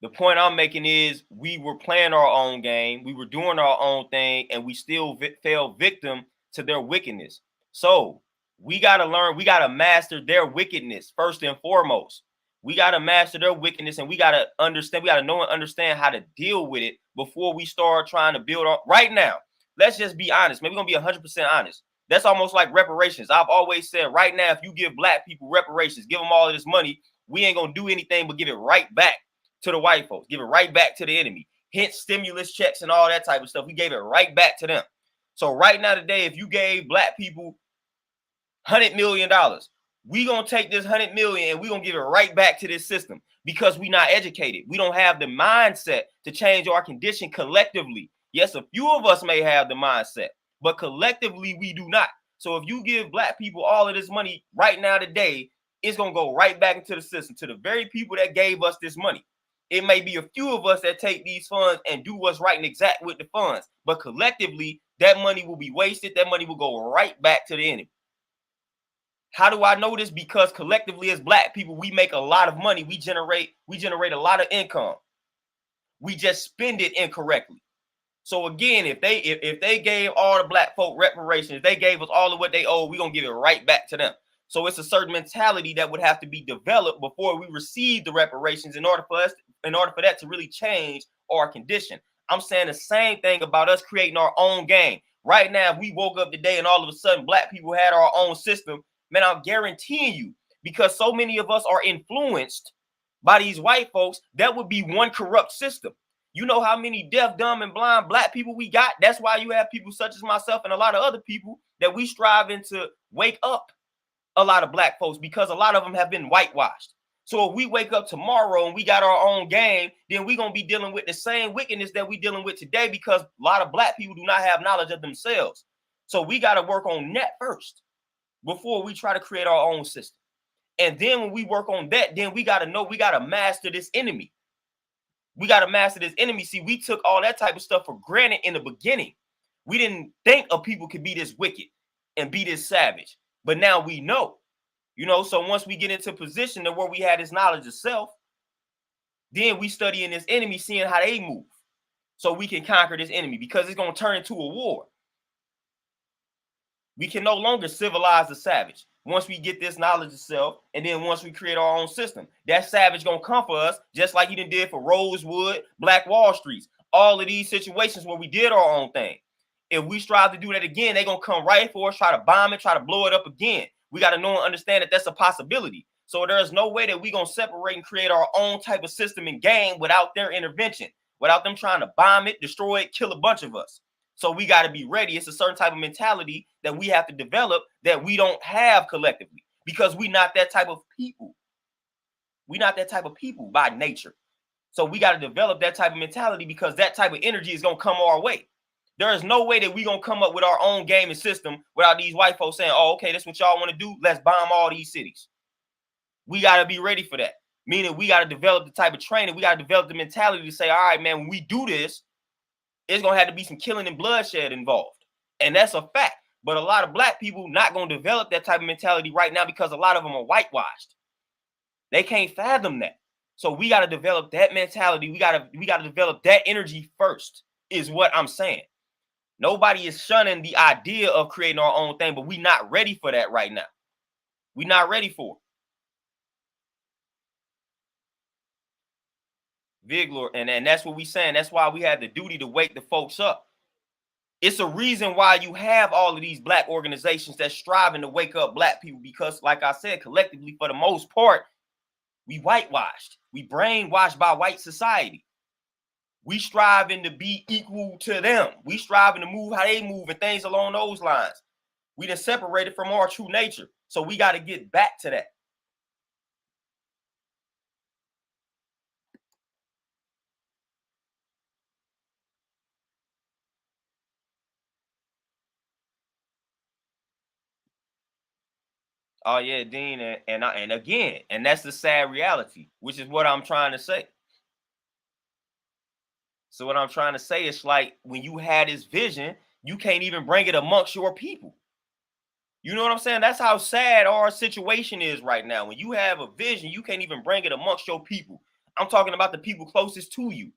The point I'm making is we were playing our own game, we were doing our own thing, and we still fell victim to their wickedness. So we got to learn, we got to master their wickedness first and foremost. We got to master their wickedness, and we got to understand, we got to know and understand how to deal with it before we start trying to build on. Right now, let's just be honest. Maybe we're going to be 100% honest. That's almost like reparations. I've always said, right now, if you give black people reparations, give them all of this money, we ain't going to do anything but give it right back to the white folks, give it right back to the enemy. Hence stimulus checks and all that type of stuff. We gave it right back to them. So right now today, if you gave black people $100 million, we gonna take this 100 million and we gonna give it right back to this system because we not educated. We don't have the mindset to change our condition collectively. Yes, a few of us may have the mindset, but collectively we do not. So if you give black people all of this money right now today, it's gonna go right back into the system to the very people that gave us this money. It may be a few of us that take these funds and do what's right and exact with the funds, but collectively that money will be wasted. That money will go right back to the enemy. How do I know this? Because collectively as black people, we make a lot of money. We generate a lot of income. We just spend it incorrectly. So again, if they gave all the black folk reparations, they gave us all of what they owe, we're gonna give it right back to them. So it's a certain mentality that would have to be developed before we receive the reparations in order for that to really change our condition. I'm saying the same thing about us creating our own game. Right now, if we woke up today and all of a sudden black people had our own system, man, I'm guaranteeing you, because so many of us are influenced by these white folks, that would be one corrupt system. You know how many deaf, dumb, and blind black people we got? That's why you have people such as myself and a lot of other people that we striving to wake up a lot of black folks, because a lot of them have been whitewashed. So if we wake up tomorrow and we got our own game, then we're going to be dealing with the same wickedness that we're dealing with today, because a lot of black people do not have knowledge of themselves. So we got to work on that first before we try to create our own system. And then when we work on that, then we got to know, we got to master this enemy. We got to master this enemy. See, we took all that type of stuff for granted in the beginning. We didn't think of people could be this wicked and be this savage. But now we know, so once we get into position to where we had this knowledge of self, then we studying this enemy, seeing how they move, so we can conquer this enemy, because it's going to turn into a war. We can no longer civilize the savage once we get this knowledge of self, and then once we create our own system. That savage gonna come for us, just like he did for Rosewood, Black Wall Streets, all of these situations where we did our own thing. If we strive to do that again, they're gonna come right for us, try to bomb it, try to blow it up again. We got to know and understand that that's a possibility. So there's no way that we're gonna separate and create our own type of system and game without their intervention, without them trying to bomb it, destroy it, kill a bunch of us. So we got to be ready. It's a certain type of mentality that we have to develop that we don't have collectively, because we're not that type of people. We're not that type of people by nature. So we got to develop that type of mentality, because that type of energy is going to come our way. There is no way that we're going to come up with our own game and system without these white folks saying, oh, okay, that's what y'all want to do. Let's bomb all these cities. We got to be ready for that. Meaning we got to develop the type of training. We got to develop the mentality to say, all right, man, when we do this, it's going to have to be some killing and bloodshed involved. And that's a fact. But a lot of black people not going to develop that type of mentality right now because a lot of them are whitewashed. They can't fathom that. So we got to develop that mentality. We got to develop that energy first, is what I'm saying. Nobody is shunning the idea of creating our own thing, but we not ready for that right now. We not ready for it. Vigor, and that's what we saying. That's why we have the duty to wake the folks up. It's a reason why you have all of these black organizations that's striving to wake up black people, because, like I said, collectively, for the most part, we whitewashed. We brainwashed by white society. We striving to be equal to them. We striving to move how they move and things along those lines. We done separated from our true nature. So we got to get back to that. Oh yeah, Dean, and again, and that's the sad reality, which is what I'm trying to say. So what I'm trying to say is, like, when you had this vision, you can't even bring it amongst your people. You know what I'm saying? That's how sad our situation is right now. When you have a vision, you can't even bring it amongst your people. I'm talking about the people closest to you.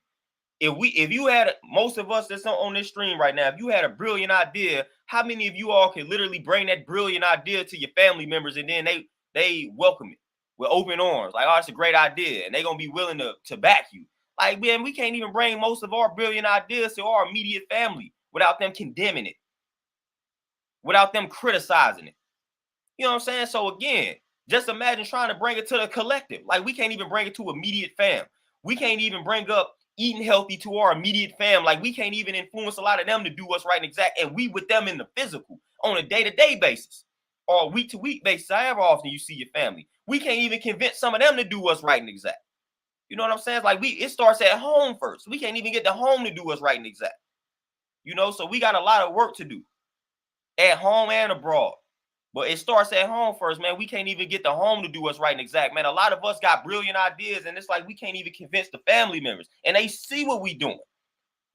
If you had, most of us that's on this stream right now, if you had a brilliant idea, how many of you all can literally bring that brilliant idea to your family members, and then they welcome it with open arms, like, oh, it's a great idea, and they're gonna be willing to back you. Like, man, we can't even bring most of our brilliant ideas to our immediate family without them condemning it, without them criticizing it. You know what I'm saying? So again, just imagine trying to bring it to the collective. Like, we can't even bring it to immediate fam. We can't even bring up eating healthy to our immediate fam. Like, we can't even influence a lot of them to do what's right and exact. And we with them in the physical on a day-to-day basis or week-to-week basis, however often you see your family. We can't even convince some of them to do what's right and exact. You know what I'm saying? Like, it starts at home first. We can't even get the home to do what's right and exact. You know, so we got a lot of work to do at home and abroad. But it starts at home first, man. We can't even get the home to do what's right and exact, man. A lot of us got brilliant ideas, and it's like we can't even convince the family members. And they see what we doing.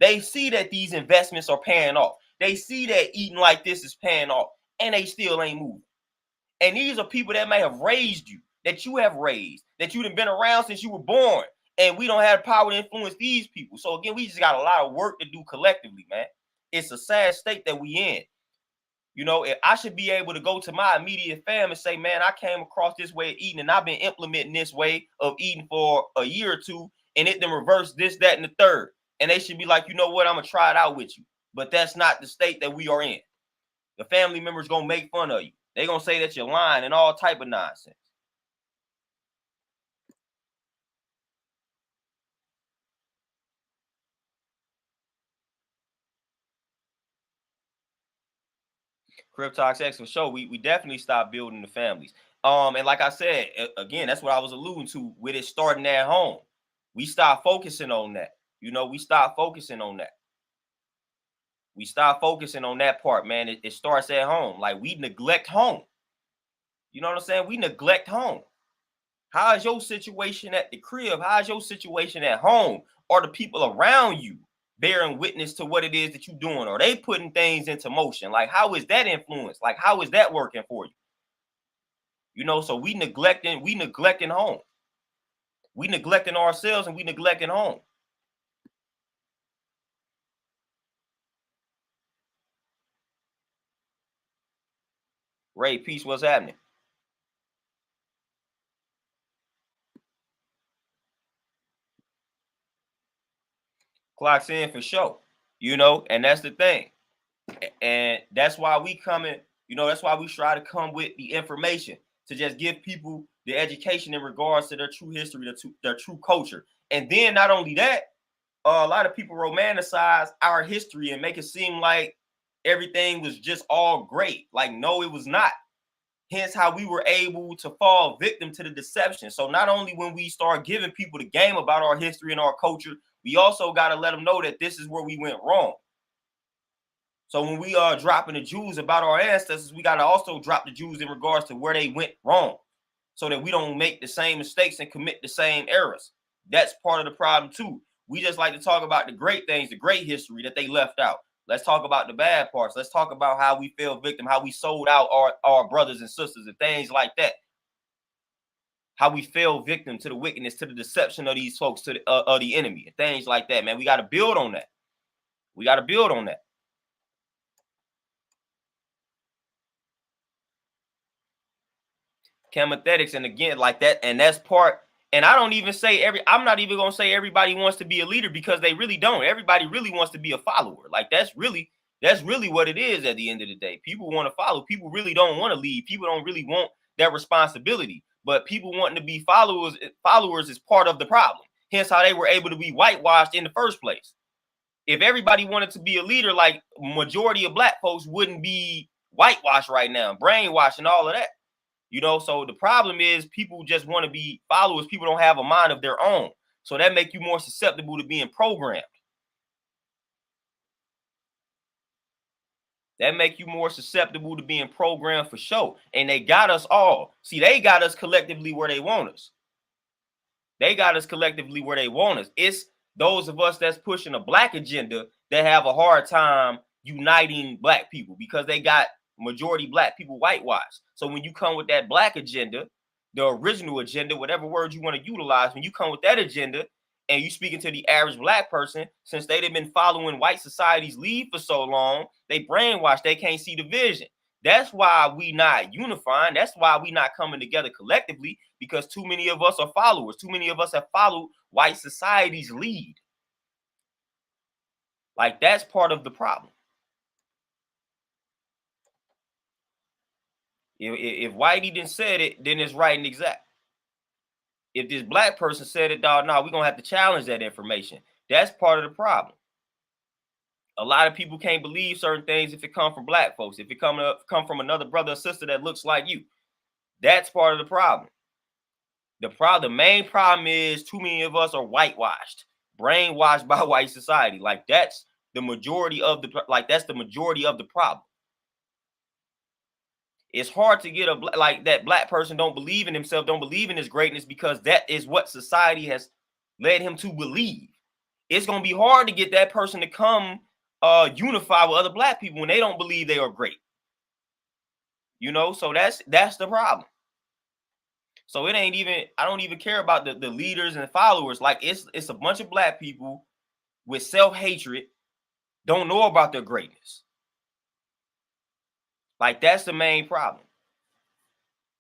They see that these investments are paying off. They see that eating like this is paying off, and they still ain't moving. And these are people that may have raised you, that you have raised, that you've been around since you were born. And we don't have the power to influence these people. So again, we just got a lot of work to do collectively, man. It's a sad state that we in. You know, I should be able to go to my immediate fam and say, man, I came across this way of eating, and I've been implementing this way of eating for a year or two, and it then reverse this, that, and the third. And they should be like, you know what, I'm going to try it out with you. But that's not the state that we are in. The family members going to make fun of you. They're going to say that you're lying and all type of nonsense. Cryptox X for sure. We definitely stopped building the families. And like I said, again, that's what I was alluding to with it starting at home. We stopped focusing on that. You know, we stopped focusing on that. We stop focusing on that part, man. It starts at home. Like, we neglect home. You know what I'm saying? We neglect home. How is your situation at the crib? How is your situation at home? Are the people around you bearing witness to what it is that you're doing? Are they putting things into motion? Like, how is that influence? Like, how is that working for you? You know, so we neglecting home. We neglecting ourselves, and we neglecting home. Ray, peace, what's happening? Clocks in for sure. You know, and that's the thing. And that's why we coming, you know, that's why we try to come with the information to just give people the education in regards to their true history, their true culture. And then not only that, a lot of people romanticize our history and make it seem like everything was just all great. Like, no, it was not. Hence how we were able to fall victim to the deception. So not only when we start giving people the game about our history and our culture, we also got to let them know that this is where we went wrong. So when we are dropping the jewels about our ancestors, we got to also drop the jewels in regards to where they went wrong, so that we don't make the same mistakes and commit the same errors. That's part of the problem too. We just like to talk about the great things, the great history that they left out. Let's talk about the bad parts. Let's talk about how we fell victim, how we sold out our brothers and sisters and things like that. How we fell victim to the wickedness, to the deception of these folks, to the enemy, and things like that, man. We got to build on that. We got to build on that. Chemothetics, and again, like that, and that's part. And I don't even say I'm not even gonna say everybody wants to be a leader, because they really don't. Everybody really wants to be a follower. Like that's really what it is at the end of the day. People want to follow. People really don't want to lead. People don't really want that responsibility. But people wanting to be followers is part of the problem. Hence how they were able to be whitewashed in the first place. If everybody wanted to be a leader, like majority of black folks wouldn't be whitewashed right now, brainwashed and all of that. You know, so the problem is people just want to be followers. People don't have a mind of their own. So that make you more susceptible to being programmed. That make you more susceptible to being programmed for sure. And they got us all. See, they got us collectively where they want us. They got us collectively where they want us. It's those of us that's pushing a black agenda that have a hard time uniting black people, because they got majority black people whitewashed. So when you come with that black agenda, the original agenda, whatever word you want to utilize, when you come with that agenda and you speaking to the average black person, since they've been following white society's lead for so long, they brainwashed, they can't see the vision. That's why we not unifying. That's why we not coming together collectively, because too many of us are followers. Too many of us have followed white society's lead. Like that's part of the problem. If Whitey didn't said it, then it's right and exact. If this black person said it, dog, no, we're gonna have to challenge that information. That's part of the problem. A lot of people can't believe certain things if it come from black folks. If it come from another brother or sister that looks like you, that's part of the problem. The main problem is too many of us are whitewashed, brainwashed by white society. Like that's the majority of the problem. It's hard to get like that black person don't believe in himself, don't believe in his greatness, because that is what society has led him to believe. It's gonna be hard to get that person to come unify with other black people when they don't believe they are great. You know, so that's the problem. So it ain't even, I don't even care about the leaders and followers. Like it's a bunch of black people with self-hatred, don't know about their greatness. Like that's the main problem.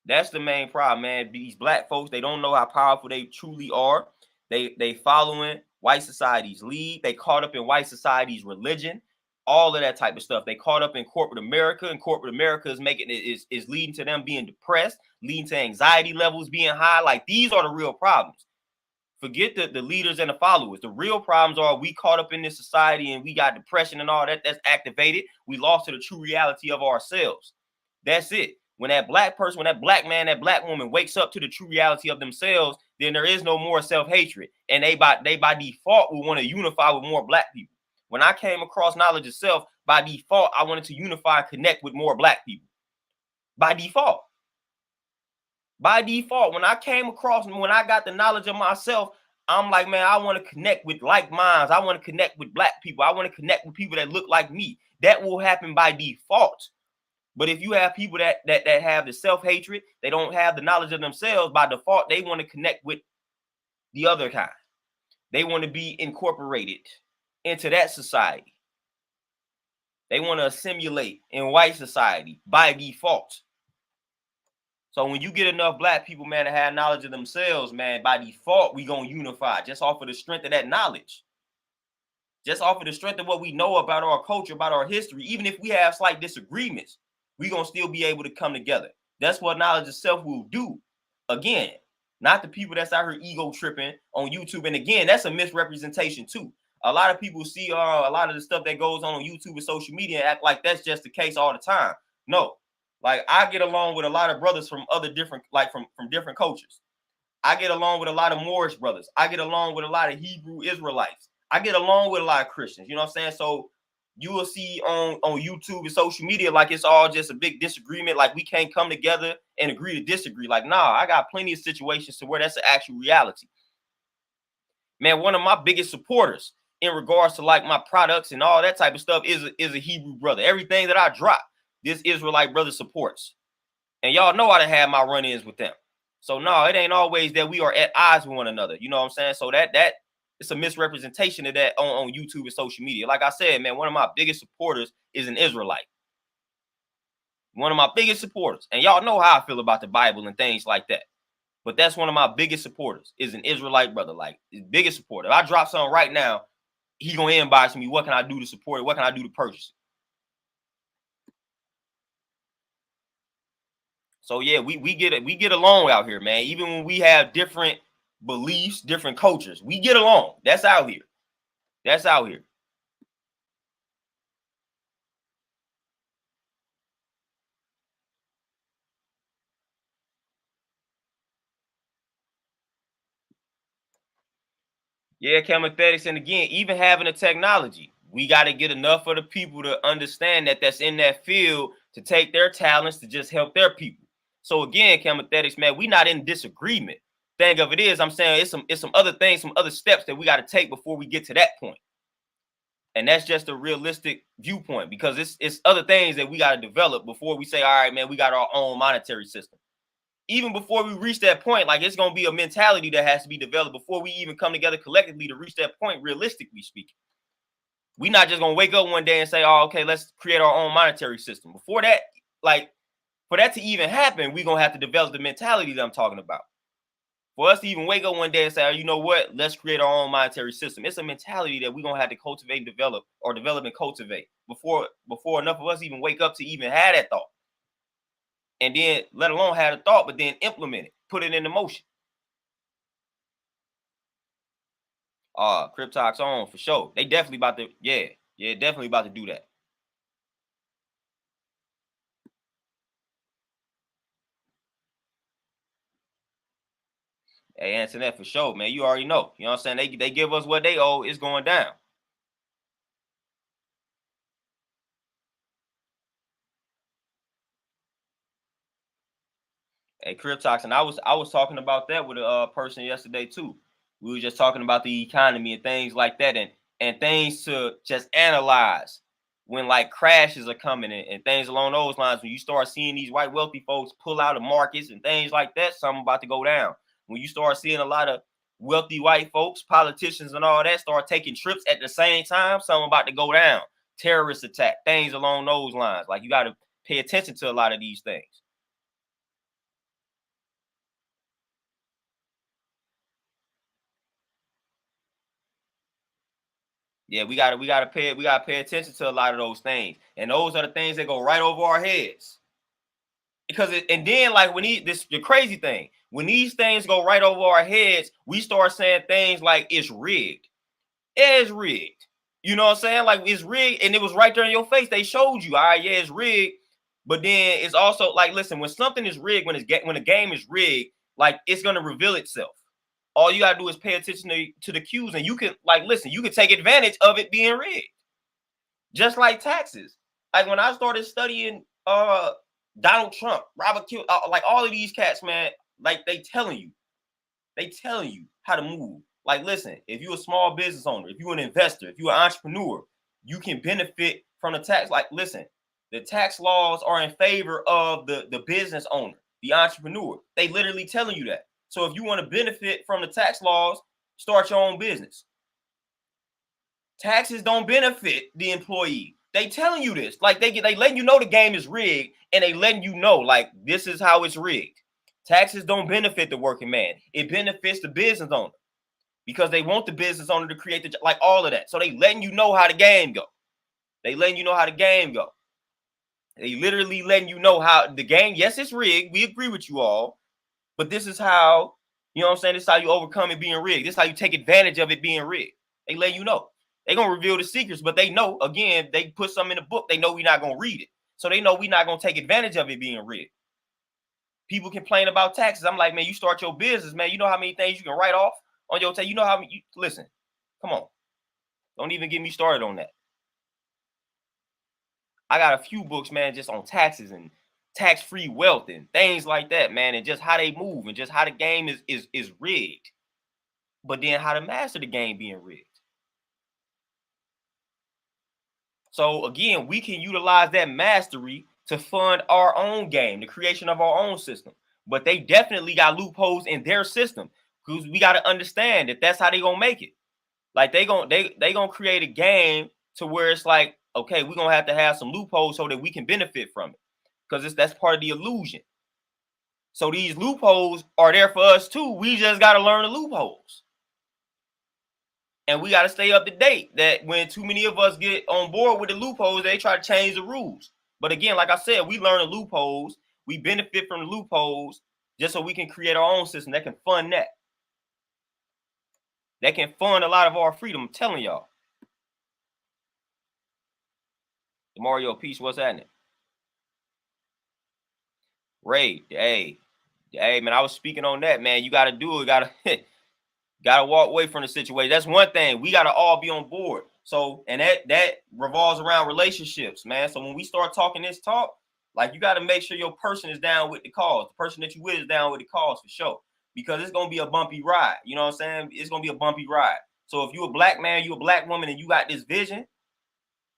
That's the main problem, man. These black folks, they don't know how powerful they truly are. They following white society's lead. They caught up in white society's religion, all of that type of stuff. They caught up in corporate America, and corporate America is making is leading to them being depressed, leading to anxiety levels being high. Like these are the real problems. Forget the leaders and the followers. The real problems are we caught up in this society and we got depression and all that. That's activated. We lost to the true reality of ourselves. That's it. When that black person, when that black man, that black woman wakes up to the true reality of themselves, then there is no more self-hatred. And they by default will want to unify with more black people. When I came across knowledge of self, by default, I wanted to unify and connect with more black people. By default. By default, when I came across and when I got the knowledge of myself, I'm like, man, I want to connect with like minds. I want to connect with black people. I want to connect with people that look like me. That will happen by default. But if you have people that have the self-hatred, they don't have the knowledge of themselves, by default, they want to connect with the other kind. They want to be incorporated into that society. They want to assimilate in white society by default. So when you get enough black people, man, to have knowledge of themselves, man, by default, we going to unify just off of the strength of that knowledge. Just off of the strength of what we know about our culture, about our history. Even if we have slight disagreements, we going to still be able to come together. That's what knowledge of self will do. Again, not the people that's out here ego tripping on YouTube. And again, that's a misrepresentation too. A lot of people see a lot of the stuff that goes on YouTube and social media and act like that's just the case all the time. No. Like I get along with a lot of brothers from other different, like from different cultures. I get along with a lot of Moorish brothers. I get along with a lot of Hebrew Israelites. I get along with a lot of Christians. You know what I'm saying? So you will see on YouTube and social media like it's all just a big disagreement. Like we can't come together and agree to disagree. Like, nah, I got plenty of situations to where that's the actual reality. Man, one of my biggest supporters in regards to like my products and all that type of stuff is a Hebrew brother. Everything that I drop, this Israelite brother supports. And y'all know I done had my run-ins with them. So no, it ain't always that we are at odds with one another. You know what I'm saying? So that it's a misrepresentation of that on YouTube and social media. Like I said, man, one of my biggest supporters is an Israelite. One of my biggest supporters. And y'all know how I feel about the Bible and things like that. But that's one of my biggest supporters is an Israelite brother. Like his biggest supporter. If I drop something right now, he gonna inbox me. What can I do to support it? What can I do to purchase it? So yeah, we get along out here, man. Even when we have different beliefs, different cultures, we get along. That's out here. That's out here. Yeah, chemothetics, and again, even having the technology, we got to get enough of the people to understand that that's in that field to take their talents to just help their people. So again, chemothetics, man, we not in disagreement. Thing of it is, I'm saying it's some other things, some other steps that we got to take before we get to that point. And that's just a realistic viewpoint because it's other things that we got to develop before we say, all right, man, we got our own monetary system. Even before we reach that point, like it's gonna be a mentality that has to be developed before we even come together collectively to reach that point, realistically speaking. We're not just gonna wake up one day and say, oh, okay, let's create our own monetary system. Before that, like for that to even happen, we're gonna have to develop the mentality that I'm talking about. For us to even wake up one day and say, oh, you know what, let's create our own monetary system. It's a mentality that we're gonna have to cultivate and develop, or develop and cultivate before enough of us even wake up to even have that thought. And then let alone have a thought, but then implement it, put it into motion. Cryptox on for sure. They definitely about to, yeah, definitely about to do that. Hey, answer that for sure, man. You already know. You know what I'm saying? They give us what they owe. It's going down. Hey, Cryptox, and I was talking about that with a person yesterday too. We were just talking about the economy and things like that, and things to just analyze when like crashes are coming and things along those lines. When you start seeing these white wealthy folks pull out of markets and things like that, something about to go down. When you start seeing a lot of wealthy white folks, politicians, and all that start taking trips at the same time, something about to go down. Terrorist attack, things along those lines. Like you got to pay attention to a lot of these things. Yeah, we gotta pay attention to a lot of those things, and those are the things that go right over our heads. Because and then like when the crazy thing, when these things go right over our heads, we start saying things like it's rigged. It's rigged. You know what I'm saying? Like it's rigged, and it was right there in your face. They showed you, all right, yeah, it's rigged. But then it's also like, listen, when something is rigged, when a game is rigged, like it's gonna reveal itself. All you gotta do is pay attention to the cues, and you can like listen, you can take advantage of it being rigged. Just like taxes. Like when I started studying Donald Trump, Robert Q, like all of these cats, man, like they telling you how to move. Like, listen, if you're a small business owner, if you're an investor, if you're an entrepreneur, you can benefit from the tax. Like, listen, the tax laws are in favor of the business owner, the entrepreneur. They literally telling you that. So if you want to benefit from the tax laws, start your own business. Taxes don't benefit the employee. They telling you this. Like they letting you know the game is rigged, and they letting you know like this is how it's rigged. Taxes don't benefit the working man. It benefits the business owner because they want the business owner to create the like all of that. So they letting you know how the game go. They letting you know how the game go. They literally letting you know how the game. Yes, it's rigged. We agree with you all, but this is how you know what I'm saying. This is how you overcome it being rigged. This is how you take advantage of it being rigged. They let you know. They gonna reveal the secrets, but they know again. They put something in the book. They know we're not gonna read it, so they know we're not gonna take advantage of it being rigged. People complain about taxes. I'm like, man, you start your business, man. You know how many things you can write off on your tax. You know how many. Listen, come on. Don't even get me started on that. I got a few books, man, just on taxes and tax-free wealth and things like that, man, and just how they move and just how the game is rigged. But then how to master the game being rigged. So again, we can utilize that mastery to fund our own game, the creation of our own system. But they definitely got loopholes in their system, because we got to understand that that's how they gonna make it. Like they gonna create a game to where it's like, okay, we're gonna have to have some loopholes so that we can benefit from it, because that's part of the illusion. So these loopholes are there for us too. We just got to learn the loopholes. And we got to stay up to date. That when too many of us get on board with the loopholes, they try to change the rules. But again, like I said, we learn the loopholes. We benefit from the loopholes just so we can create our own system that can fund that. That can fund a lot of our freedom. I'm telling y'all. The Mario piece, what's happening? Ray, hey, man, I was speaking on that, man. You got to do it. Gotta walk away from the situation. That's one thing. We gotta all be on board. So, and that revolves around relationships, man. So when we start talking this talk, like, you got to make sure your person is down with the cause. The person that you with is down with the cause for sure. Because it's gonna be a bumpy ride. You know what I'm saying? It's gonna be a bumpy ride. So if you a black man, you a black woman, and you got this vision,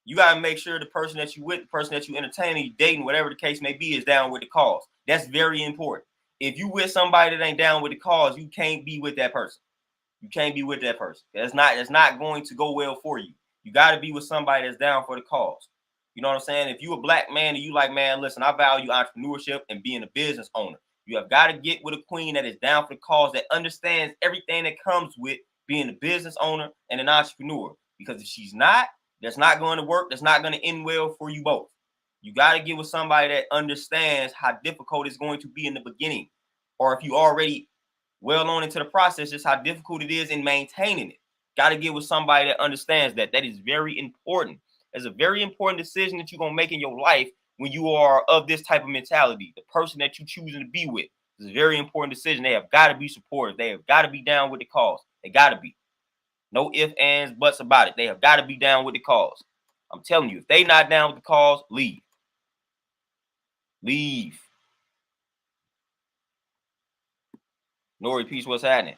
you gotta make sure the person that you with, the person that you entertaining, you dating, whatever the case may be, is down with the cause. That's very important. If you with somebody that ain't down with the cause, you can't be with that person. You can't be with that person. That's not going to go well for you. You got to be with somebody that's down for the cause. You know what I'm saying? If you a black man and you like, man, listen, I value entrepreneurship and being a business owner. You have got to get with a queen that is down for the cause, that understands everything that comes with being a business owner and an entrepreneur. Because if she's not, that's not going to work. That's not going to end well for you both. You got to get with somebody that understands how difficult it's going to be in the beginning. Or if you already well on into the process, just how difficult it is in maintaining it. Got to get with somebody that understands that. That is very important. It's a very important decision that you're going to make in your life when you are of this type of mentality. The person that you're choosing to be with is a very important decision. They have got to be supportive. They have got to be down with the cause. They got to be. No ifs, ands, buts about it. They have got to be down with the cause. I'm telling you, if they not down with the cause, leave. Leave. Nori, peace, what's happening?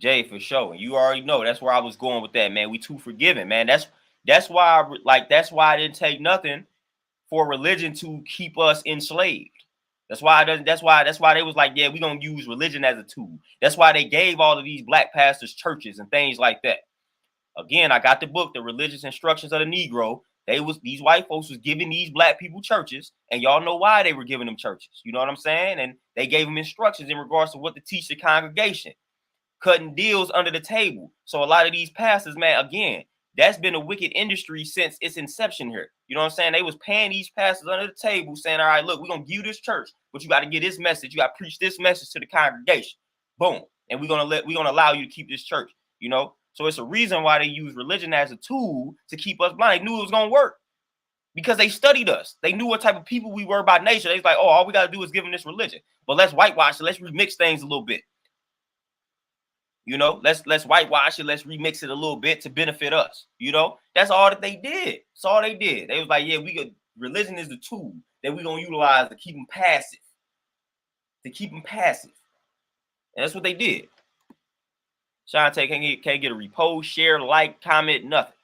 Jay, for sure. And you already know that's where I was going with that, man. We too forgiving, man. That's why that's why I didn't take nothing for religion to keep us enslaved. That's why I doesn't that's why they was like, yeah, we're gonna use religion as a tool. That's why they gave all of these black pastors churches and things like that. Again, I got the book, The Religious Instructions of the Negro. These white folks was giving these black people churches, and y'all know why they were giving them churches. You know what I'm saying? And they gave them instructions in regards to what to teach the congregation, cutting deals under the table. So a lot of these pastors, man, again, that's been a wicked industry since its inception here. You know what I'm saying? They was paying these pastors under the table, saying, all right, look, we're going to give you this church, but you got to get this message. You got to preach this message to the congregation. Boom. And we're going to allow you to keep this church, you know? So it's a reason why they use religion as a tool to keep us blind. They knew it was going to work because they studied us. They knew what type of people we were by nature. They was like, oh, all we got to do is give them this religion. But let's whitewash it. Let's remix things a little bit. You know, let's whitewash it. Let's remix it a little bit to benefit us. You know, that's all that they did. That's all they did. They was like, yeah, religion is the tool that we're going to utilize to keep them passive. To keep them passive. And that's what they did. Shantae can't get a repost, share, like, comment, nothing.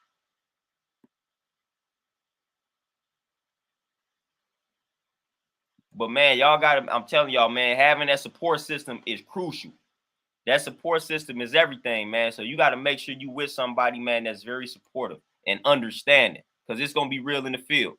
But man, y'all got I'm telling y'all, man, having that support system is crucial. That support system is everything, man. So you got to make sure you with somebody, man, that's very supportive and understanding, because it's gonna be real in the field.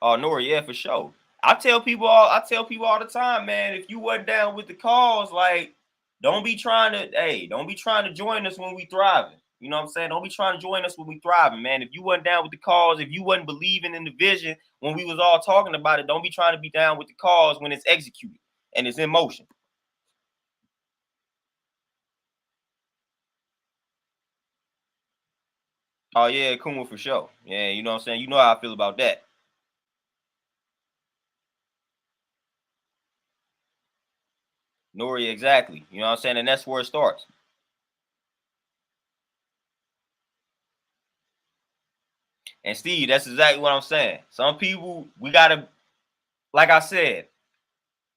Oh, Nori, yeah, for sure. I tell people all the time, man, if you wasn't down with the cause, like, don't be trying to join us when we thriving. You know what I'm saying? Don't be trying to join us when we thriving, man. If you wasn't down with the cause, if you wasn't believing in the vision when we was all talking about it, don't be trying to be down with the cause when it's executed and it's in motion. Oh yeah, Kuma, for sure. Yeah, you know what I'm saying? You know how I feel about that. Nori, exactly. You know what I'm saying? And that's where it starts. And Steve, that's exactly what I'm saying. Some people, we gotta, like I said,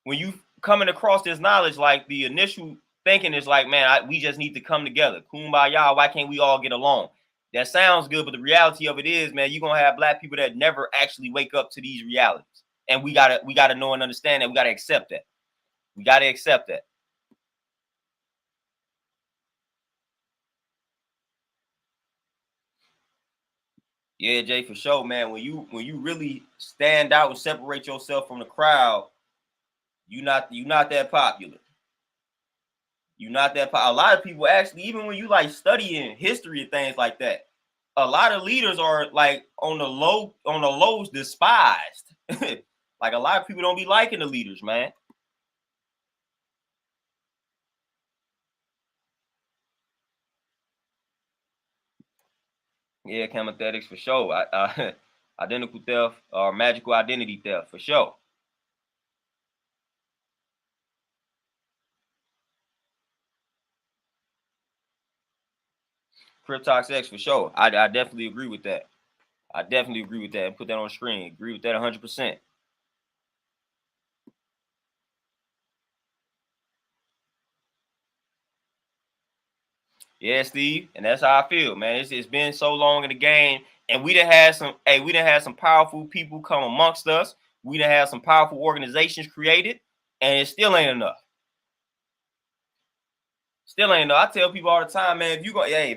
when you coming across this knowledge, like the initial thinking is like, man, we just need to come together. Kumbaya, why can't we all get along? That sounds good, but the reality of it is, man, you're gonna have black people that never actually wake up to these realities. And we gotta know and understand that. We gotta accept that. We gotta accept that. Yeah, Jay, for sure, man. When you really stand out and separate yourself from the crowd, you not that popular. You're not that popular. A lot of people actually, even when you like studying history and things like that, a lot of leaders are like on the lows despised. Like a lot of people don't be liking the leaders, man. Yeah, chemotherapy for sure. Identical theft or magical identity theft for sure. Cryptox X for sure. I definitely agree with that. I definitely agree with that and put that on the screen. Agree with that 100%. Yeah, Steve, and that's how I feel, man. It's been so long in the game, and we done had some powerful people come amongst us. We done had some powerful organizations created, and it still ain't enough. Still ain't enough. I tell people all the time, man, if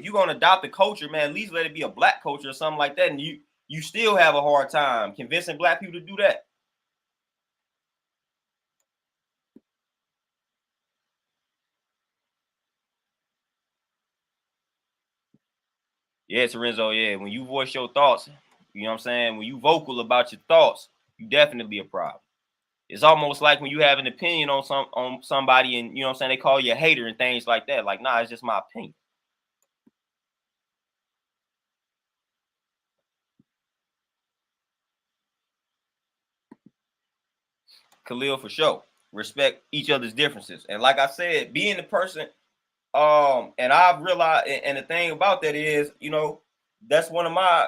you gonna adopt a culture, man, at least let it be a black culture or something like that, and you still have a hard time convincing black people to do that. Yeah, Lorenzo, yeah. When you voice your thoughts, you know what I'm saying? When you vocal about your thoughts, you definitely a problem. It's almost like when you have an opinion on somebody and you know what I'm saying, they call you a hater and things like that. Like, nah, it's just my opinion. Khalil for sure. Respect each other's differences. And like I said, being the person, and I've realized and the thing about that is, that's one of my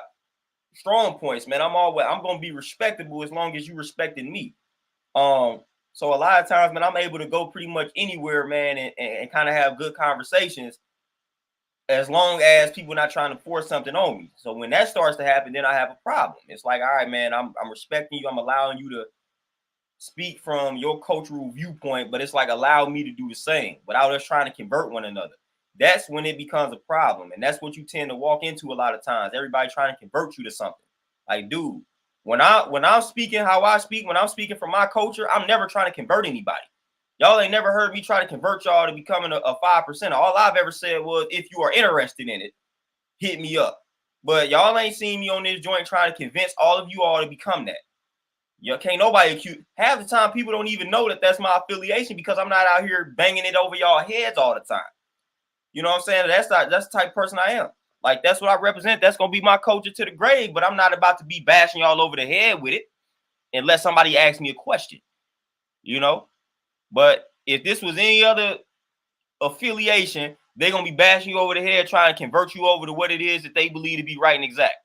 strong points, man. I'm gonna be respectable as long as you respecting me. Um, so a lot of times, man, I'm able to go pretty much anywhere, man, and kind of have good conversations as long as people not trying to force something on me. So when that starts to happen, then I have a problem. It's like, all right, man, I'm respecting you. I'm allowing you to speak from your cultural viewpoint, but it's like allow me to do the same without us trying to convert one another. That's when it becomes a problem. And that's what you tend to walk into a lot of times. Everybody trying to convert you to something. Like, dude, when I'm speaking how I speak, when I'm speaking from my culture, I'm never trying to convert anybody. Y'all ain't never heard me try to convert y'all to becoming a 5%. All I've ever said was if you are interested in it, hit me up. But y'all ain't seen me on this joint trying to convince all of you all to become that. You can't nobody accuse. Half the time, people don't even know that that's my affiliation because I'm not out here banging it over y'all heads all the time. You know what I'm saying? That's the type of person I am. Like that's what I represent. That's gonna be my culture to the grave. But I'm not about to be bashing y'all over the head with it unless somebody asks me a question. You know. But if this was any other affiliation, they're gonna be bashing you over the head, trying to convert you over to what it is that they believe to be right and exact.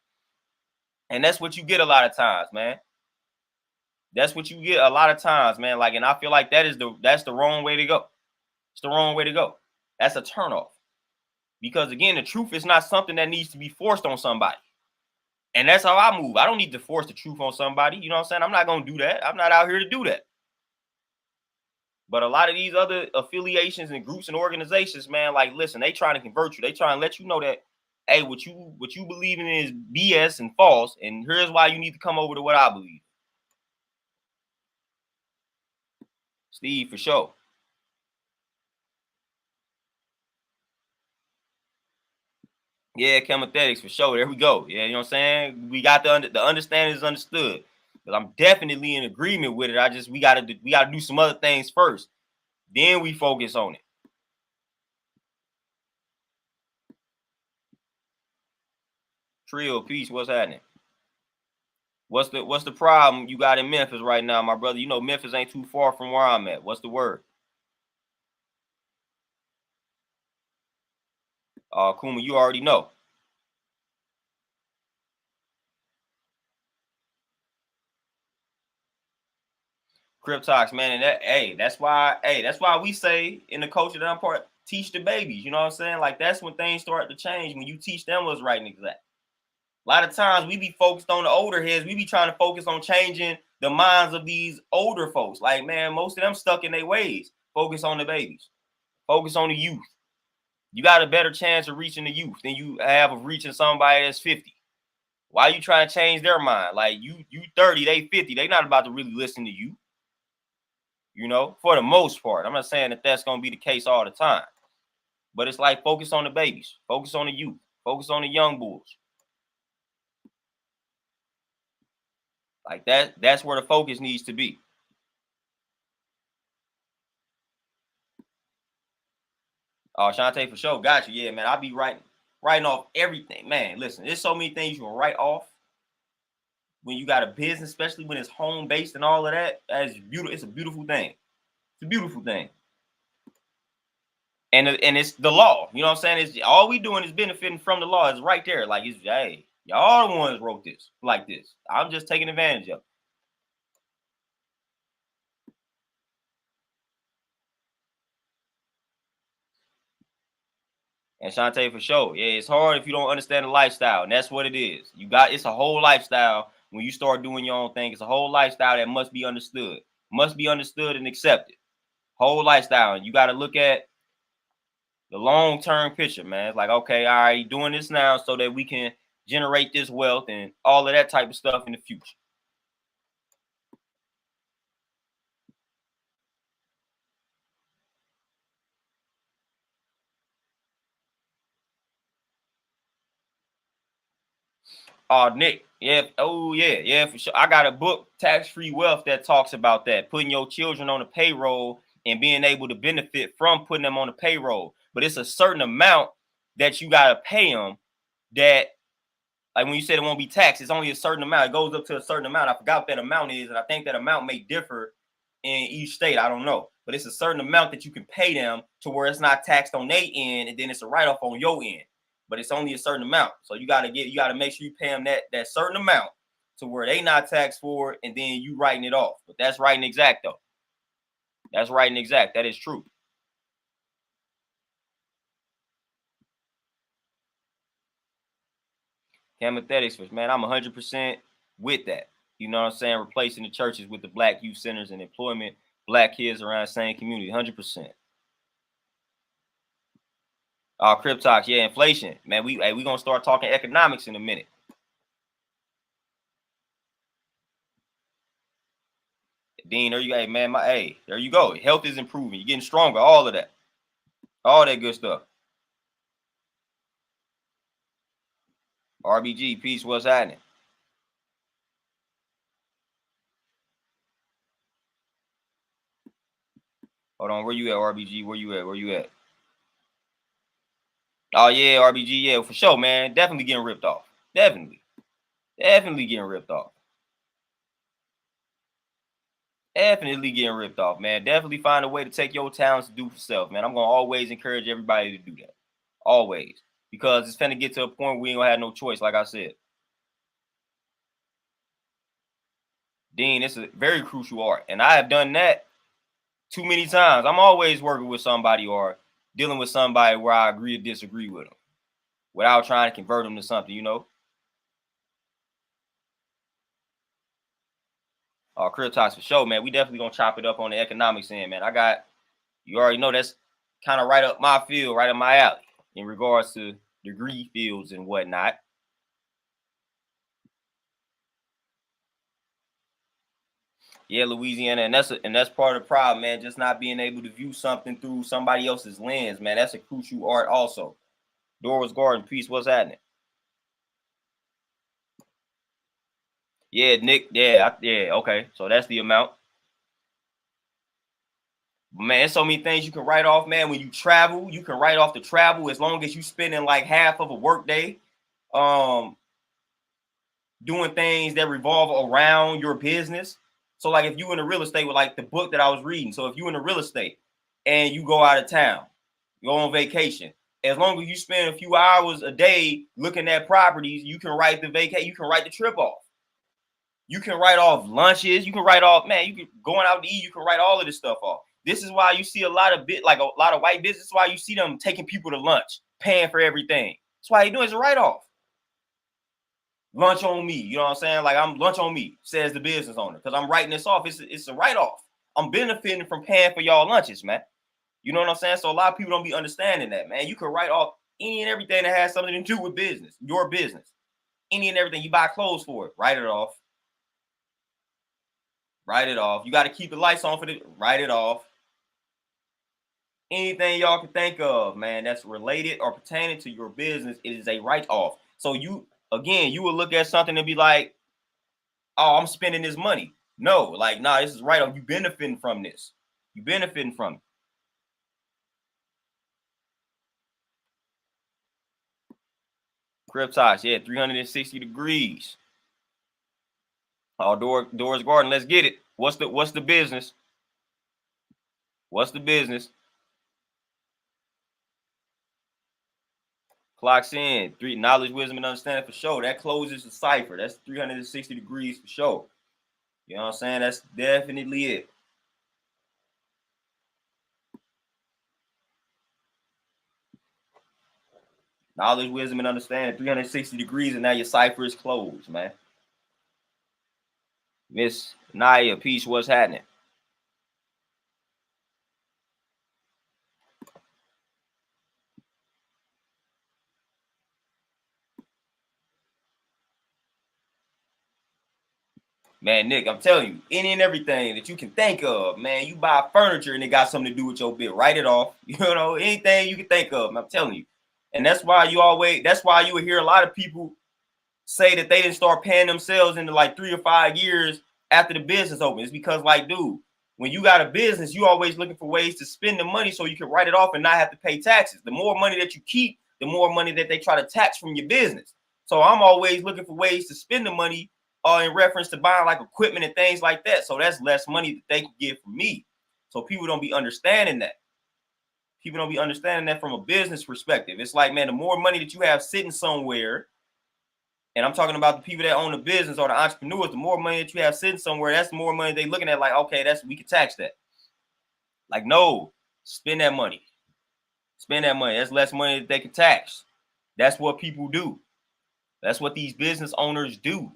And that's what you get a lot of times, man. That's what you get a lot of times, man. Like, and I feel like that's the wrong way to go. It's the wrong way to go. That's a turnoff. Because again, the truth is not something that needs to be forced on somebody. And that's how I move. I don't need to force the truth on somebody. You know what I'm saying? I'm not gonna do that. I'm not out here to do that. But a lot of these other affiliations and groups and organizations, man, like listen, they trying to convert you. They trying to let you know that, hey, what you believe in is BS and false, and here's why you need to come over to what I believe. Steve, for sure. Yeah, chemothetics for sure. There we go. Yeah, you know what I'm saying? We got the understanding is understood. But I'm definitely in agreement with it. We gotta do some other things first. Then we focus on it. Trill, peace, what's happening? What's the problem you got in Memphis right now, my brother? You know Memphis ain't too far from where I'm at. What's the word? Kuma, you already know. Cryptox, man, and that's why we say in the culture that I'm part, teach the babies. You know what I'm saying? Like that's when things start to change, when you teach them what's right and exact. A lot of times we be focused on the older heads. We be trying to focus on changing the minds of these older folks. Like, man, most of them stuck in their ways. Focus on the babies. Focus on the youth. You got a better chance of reaching the youth than you have of reaching somebody that's 50. Why you trying to change their mind? Like you 30, they 50. They not about to really listen to you. You know, for the most part. I'm not saying that that's going to be the case all the time. But it's like focus on the babies. Focus on the youth. Focus on the young bulls. Like that's where the focus needs to be. Oh, Shantae, for sure. Got you. Yeah, man. I'll be writing off everything. Man, listen, there's so many things you can write off when you got a business, especially when it's home based and all of that. That's beautiful. It's a beautiful thing. It's a beautiful thing. And it's the law. You know what I'm saying? It's all we doing is benefiting from the law. It's right there. Like it's hey, y'all the ones wrote this like this. I'm just taking advantage of it. And Shantae, for sure. Yeah, it's hard if you don't understand the lifestyle. And that's what it is. It's a whole lifestyle when you start doing your own thing. It's a whole lifestyle that must be understood. Must be understood and accepted. Whole lifestyle. And you got to look at the long-term picture, man. It's like, okay, all right, doing this now so that we can generate this wealth and all of that type of stuff in the future. Oh, Nick. Yeah. Oh, yeah. Yeah, for sure. I got a book, Tax-Free Wealth, that talks about that. Putting your children on the payroll and being able to benefit from putting them on the payroll. But it's a certain amount that you got to pay them that, like when you said it won't be taxed, it's only a certain amount. It goes up to a certain amount. I forgot what that amount is. And I think that amount may differ in each state. I don't know. But it's a certain amount that you can pay them to where it's not taxed on their end. And then it's a write-off on your end, but it's only a certain amount. So you got to make sure you pay them that certain amount to where they not taxed for it, and then you writing it off. But that's right and exact though. That's right and exact. That is true. Chemothetics, man, I'm 100% with that. You know what I'm saying? Replacing the churches with the black youth centers and employment, black kids around the same community, 100%. Cryptox, yeah, inflation, man. We gonna start talking economics in a minute. Dean, there you go. Hey, man, there you go. Health is improving. You're getting stronger. All of that. All that good stuff. RBG, peace, what's happening? Hold on, where you at, RBG? Where you at? Where you at? Oh, yeah, RBG, yeah, for sure, man. Definitely getting ripped off. Definitely. Definitely getting ripped off. Definitely getting ripped off, man. Definitely find a way to take your talents to do for self, man. I'm going to always encourage everybody to do that. Always. Because it's going to get to a point where we ain't going to have no choice, like I said. Dean, it's a very crucial art. And I have done that too many times. I'm always working with somebody or dealing with somebody where I agree or disagree with them without trying to convert them to something, you know? Cryptox for sure, man. We definitely gonna chop it up on the economics end, man. You already know that's kind of right up my field, right up my alley in regards to degree fields and whatnot. Yeah, Louisiana, and that's part of the problem, man. Just not being able to view something through somebody else's lens, man. That's a crucial art, also. Doris Garden, peace. What's happening? Yeah, Nick. Yeah, yeah. Okay, so that's the amount. Man, there's so many things you can write off, man. When you travel, you can write off the travel as long as you spending like half of a work day um doing things that revolve around your business. So like if you in the real estate with like the book that I was reading. So if you in the real estate and you go out of town, you go on vacation, as long as you spend a few hours a day looking at properties, you can write the trip off. You can write off lunches. You can write off, man, you can going out to eat. You can write all of this stuff off. This is why you see a lot of white business. Why you see them taking people to lunch, paying for everything. That's why they do it. It's a write off. Lunch on me. You know what I'm saying? Like, I'm lunch on me, says the business owner, because I'm writing this off. It's a write off. I'm benefiting from paying for y'all lunches, man. You know what I'm saying? So a lot of people don't be understanding that, man. You can write off any and everything that has something to do with business, your business, any and everything. You buy clothes for it, write it off. Write it off. You got to keep the lights on for it, write it off. Anything y'all can think of, man, that's related or pertaining to your business, it is a write-off. So you will look at something and be like, oh, I'm spending this money. No, like, nah, this is write-off. You benefiting from this. You benefiting from it. Cryptox, yeah, 360 degrees. Oh, Doors Garden, let's get it. What's the business? What's the business? Clocks in. 3 knowledge, wisdom, and understanding for sure. That closes the cipher. That's 360 degrees for sure. You know what I'm saying? That's definitely it. Knowledge, wisdom, and understanding. 360 degrees, and now your cipher is closed, man. Miss Naya, peace, what's happening? Man, Nick, I'm telling you, any and everything that you can think of, man, you buy furniture and it got something to do with your bit. Write it off. You know, anything you can think of, I'm telling you. And that's why you would hear a lot of people say that they didn't start paying themselves into like 3 or 5 years after the business opens. It's because, like, dude, when you got a business, you always looking for ways to spend the money so you can write it off and not have to pay taxes. The more money that you keep, the more money that they try to tax from your business. So I'm always looking for ways to spend the money in reference to buying like equipment and things like that. So that's less money that they can get from me. So people don't be understanding that. People don't be understanding that from a business perspective. It's like, man, the more money that you have sitting somewhere, and I'm talking about the people that own the business or the entrepreneurs, the more money that you have sitting somewhere, that's the more money they looking at, like, okay, we can tax that. Like, no, spend that money. Spend that money. That's less money that they can tax. That's what people do. That's what these business owners do.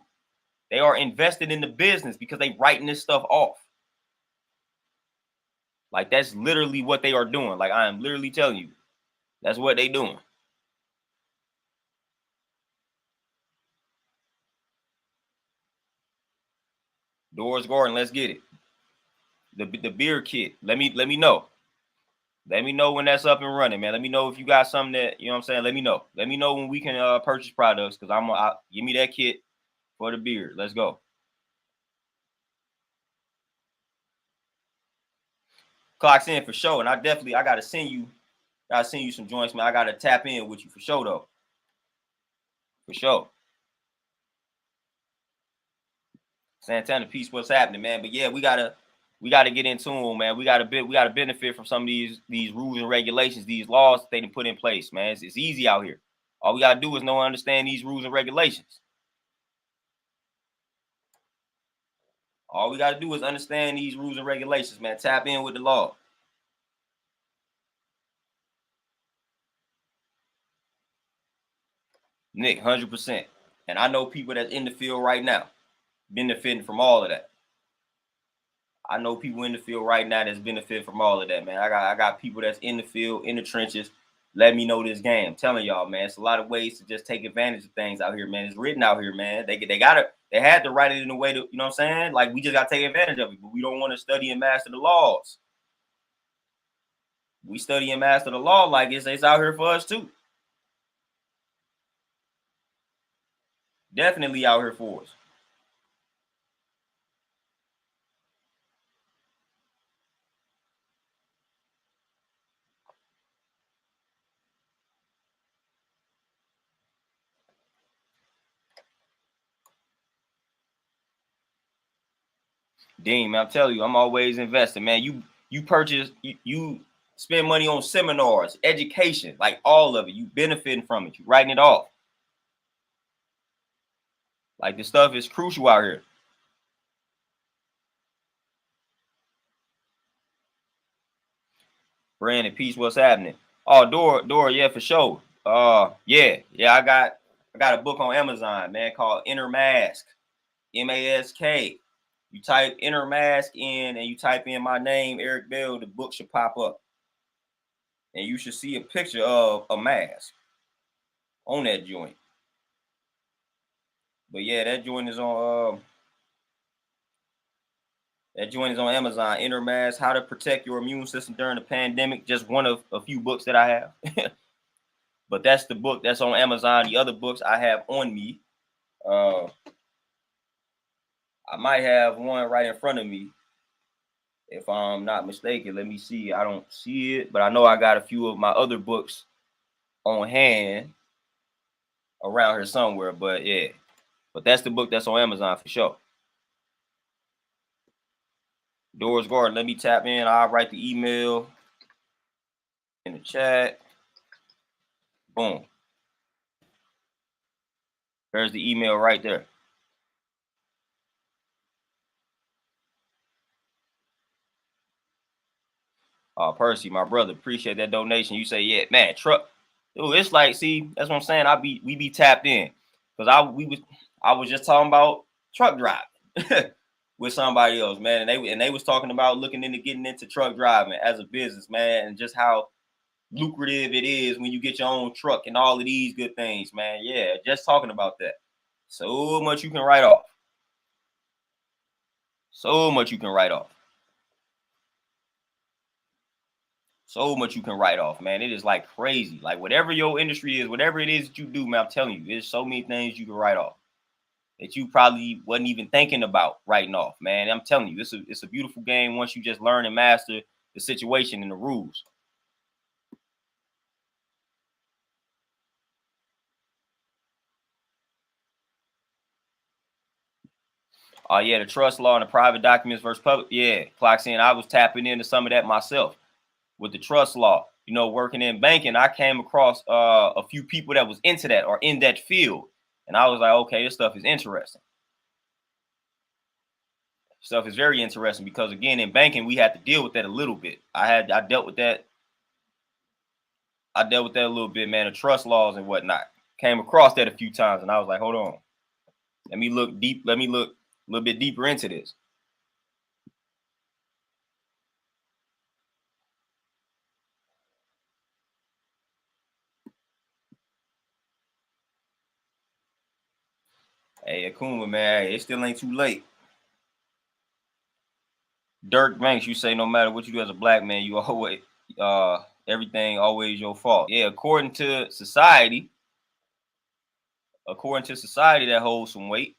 They are invested in the business because they writing this stuff off. Like, that's literally what they are doing. Like, I am literally telling you, that's what they doing. Doors Garden, let's get it. The beer kit. Let me know. Let me know when that's up and running, man. Let me know if you got something that, you know what I'm saying. Let me know. Let me know when we can purchase products, because give me that kit for the beer. Let's go. Clocks in for sure, and I gotta send you some joints, man. I gotta tap in with you for sure, though. For sure. Santana, peace. What's happening, man? But yeah, we gotta get into them, man. We gotta benefit from some of these rules and regulations, these laws that they done put in place, man. It's easy out here. All we gotta do is know and understand these rules and regulations. All we gotta do is understand these rules and regulations, man. Tap in with the law. Nick, 100%. And I know people that's in the field right now, benefiting from all of that. I know people in the field right now that's benefiting from all of that, man. I got people that's in the field, in the trenches. Let me know this game. I'm telling y'all, man, it's a lot of ways to just take advantage of things out here, man. It's written out here, man. They had to write it in a way to, you know what I'm saying? Like, we just got to take advantage of it, but we don't want to study and master the laws. We study and master the law like it's out here for us too. Definitely out here for us. Dean, man, I'm telling you, I'm always investing, man. You purchase, you spend money on seminars, education, like all of it. You benefiting from it. You writing it off. Like, this stuff is crucial out here. Brandon, peace. What's happening? Oh, Dora, yeah, for sure. Yeah. I got a book on Amazon, man, called Inner Mask. MASK. You type Inner Mask in and you type in my name, Eric Bell, the book should pop up. And you should see a picture of a mask on that joint. But yeah, that joint is on Amazon. Inner Mask, How to Protect Your Immune System During the Pandemic. Just one of a few books that I have. But that's the book that's on Amazon. The other books I have on me. I might have one right in front of me, if I'm not mistaken. Let me see. I don't see it, but I know I got a few of my other books on hand around here somewhere. But yeah, but that's the book that's on Amazon for sure. Doris Gordon, let me tap in. I'll write the email in the chat. Boom. There's the email right there. Percy, my brother, appreciate that donation. You say, yeah, man, truck. Dude, it's like, see, that's what I'm saying. We be tapped in. Cause I was just talking about truck driving with somebody else, man. And they was talking about looking into getting into truck driving as a business, man, and just how lucrative it is when you get your own truck and all of these good things, man. Yeah, just talking about that. So much you can write off. So much you can write off. So much you can write off, man. It is like crazy. Like whatever your industry is, whatever it is that you do, man, I'm telling you, there's so many things you can write off that you probably wasn't even thinking about writing off, man. I'm telling you, it's a beautiful game once you just learn and master the situation and the rules. Yeah, the trust law and the private documents versus public. Yeah, clocks in. I was tapping into some of that myself with the trust law. You know, working in banking, I came across a few people that was into that or in that field. And I was like, okay, this stuff is interesting. Stuff is very interesting because again, in banking, we had to deal with that a little bit. I dealt with that. I dealt with that a little bit, man. The trust laws and whatnot. Came across that a few times, and I was like, hold on. Let me look deep. Let me look a little bit deeper into this. Hey, Akuma, man, it still ain't too late. Dirk Banks, you say no matter what you do as a black man, you always everything always your fault. Yeah, according to society, that holds some weight.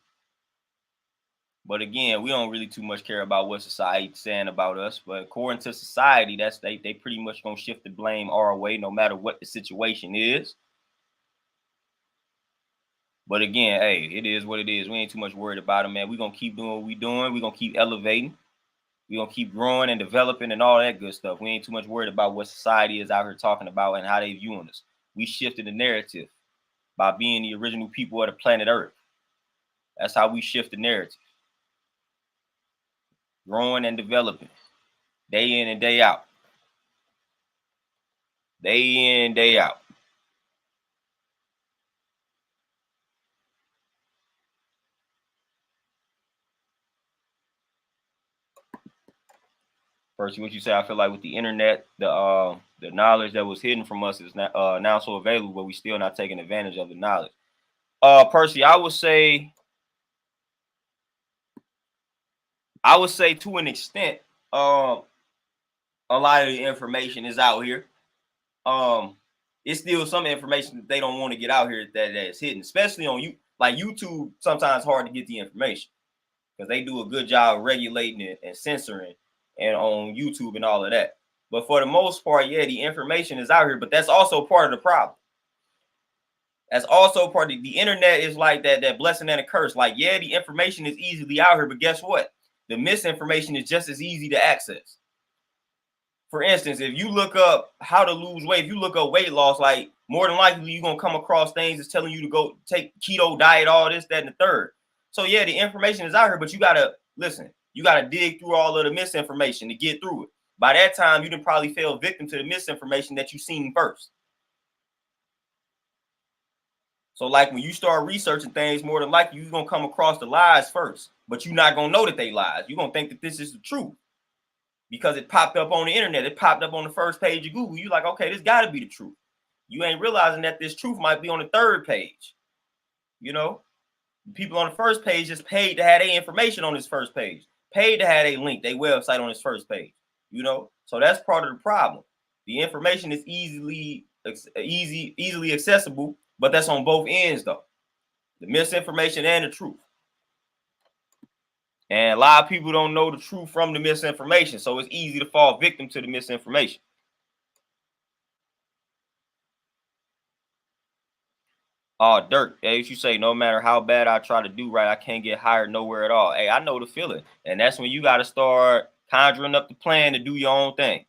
But again, we don't really too much care about what society's saying about us. But according to society, that's they pretty much gonna shift the blame our way, no matter what the situation is. But again, hey, it is what it is. We ain't too much worried about it, man. We're gonna keep doing what we're doing. We're gonna keep elevating. We're gonna keep growing and developing and all that good stuff. We ain't too much worried about what society is out here talking about and how they viewing us. We shifted the narrative by being the original people of the planet Earth. That's how we shift the narrative. Growing and developing. Day in and day out. Day in, day out. First, what you say, I feel like with the internet, the knowledge that was hidden from us is now so available, but we still not taking advantage of the knowledge. Percy, I would say to an extent, a lot of the information is out here. It's still some information that they don't want to get out here that is hidden, especially on you. Like YouTube, sometimes hard to get the information because they do a good job of regulating it and censoring, and on YouTube and all of that. But for the most part, yeah, the information is out here, but that's also part of the problem. That's also part of the internet is like that blessing and a curse. Like, yeah, the information is easily out here, but guess what? The misinformation is just as easy to access. For instance, if you look up how to lose weight, if you look up weight loss, like more than likely you're gonna come across things that's telling you to go take keto diet, all this, that, and the third. So yeah, the information is out here, but you gotta listen. You gotta dig through all of the misinformation to get through it. by that time, you done probably fell victim to the misinformation that you seen first. So like when you start researching things, more than likely you're gonna come across the lies first, but you're not gonna know that they lies. You're gonna think that this is the truth because it popped up on the internet. It popped up on the first page of Google. You're like, okay, this gotta be the truth. You ain't realizing that this truth might be on the third page. You know, people on the first page just paid to have their information on this first page, paid to have a link, their website on this first page. You know, so that's part of the problem. The information is easily accessible, but that's on both ends though. The misinformation and the truth. And a lot of people don't know the truth from the misinformation, so it's easy to fall victim to the misinformation. Oh, Dirk, hey, you say no matter how bad I try to do right, I can't get hired nowhere at all. Hey, I know the feeling. And that's when you got to start conjuring up the plan to do your own thing.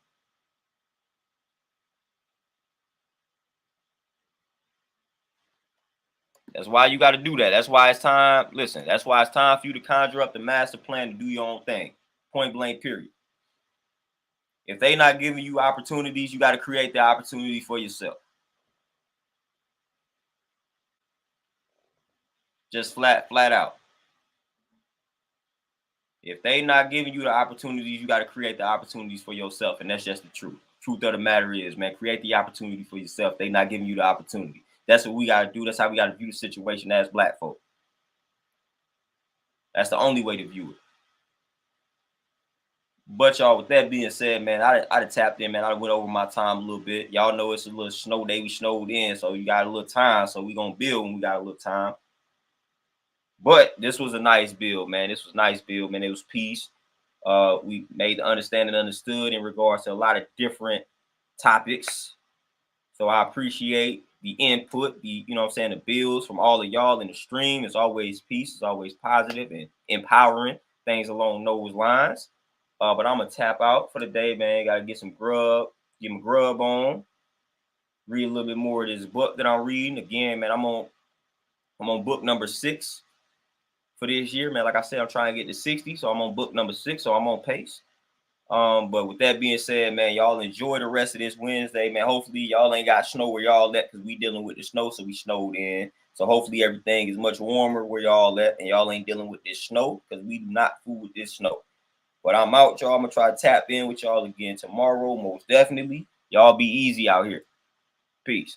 That's why you got to do that. That's why it's time. Listen, that's why it's time for you to conjure up the master plan to do your own thing. Point blank, period. If they not giving you opportunities, you got to create the opportunity for yourself. Just flat out. If they not giving you the opportunities, you got to create the opportunities for yourself. And that's just the truth. Truth of the matter is, man, create the opportunity for yourself. They not giving you the opportunity. That's what we got to do. That's how we got to view the situation as black folk. That's the only way to view it. But y'all, with that being said, man, I tapped in, man. I went over my time a little bit. Y'all know it's a little snow day. We snowed in, so you got a little time. So we gonna build when we got a little time. But this was a nice build, man. This was a nice build, man. It was peace. We made the understanding understood in regards to a lot of different topics. So I appreciate the input, the, you know what I'm saying, the builds from all of y'all in the stream. It's always peace, it's always positive and empowering, things along those lines. But I'm gonna tap out for the day, man. Gotta get some grub, get my grub on, read a little bit more of this book that I'm reading. Again, man, I'm on book number 6 for this year, man. Like I said, I'm trying to get to 60, so I'm on book number 6, so I'm on pace. But with that being said, man, y'all enjoy the rest of this Wednesday, man. Hopefully y'all ain't got snow where y'all at, because we dealing with the snow, so we snowed in. So hopefully everything is much warmer where y'all at, and y'all ain't dealing with this snow, because we do not fool with this snow. But I'm out, y'all. I'm gonna try to tap in with y'all again tomorrow, most definitely. Y'all be easy out here. Peace.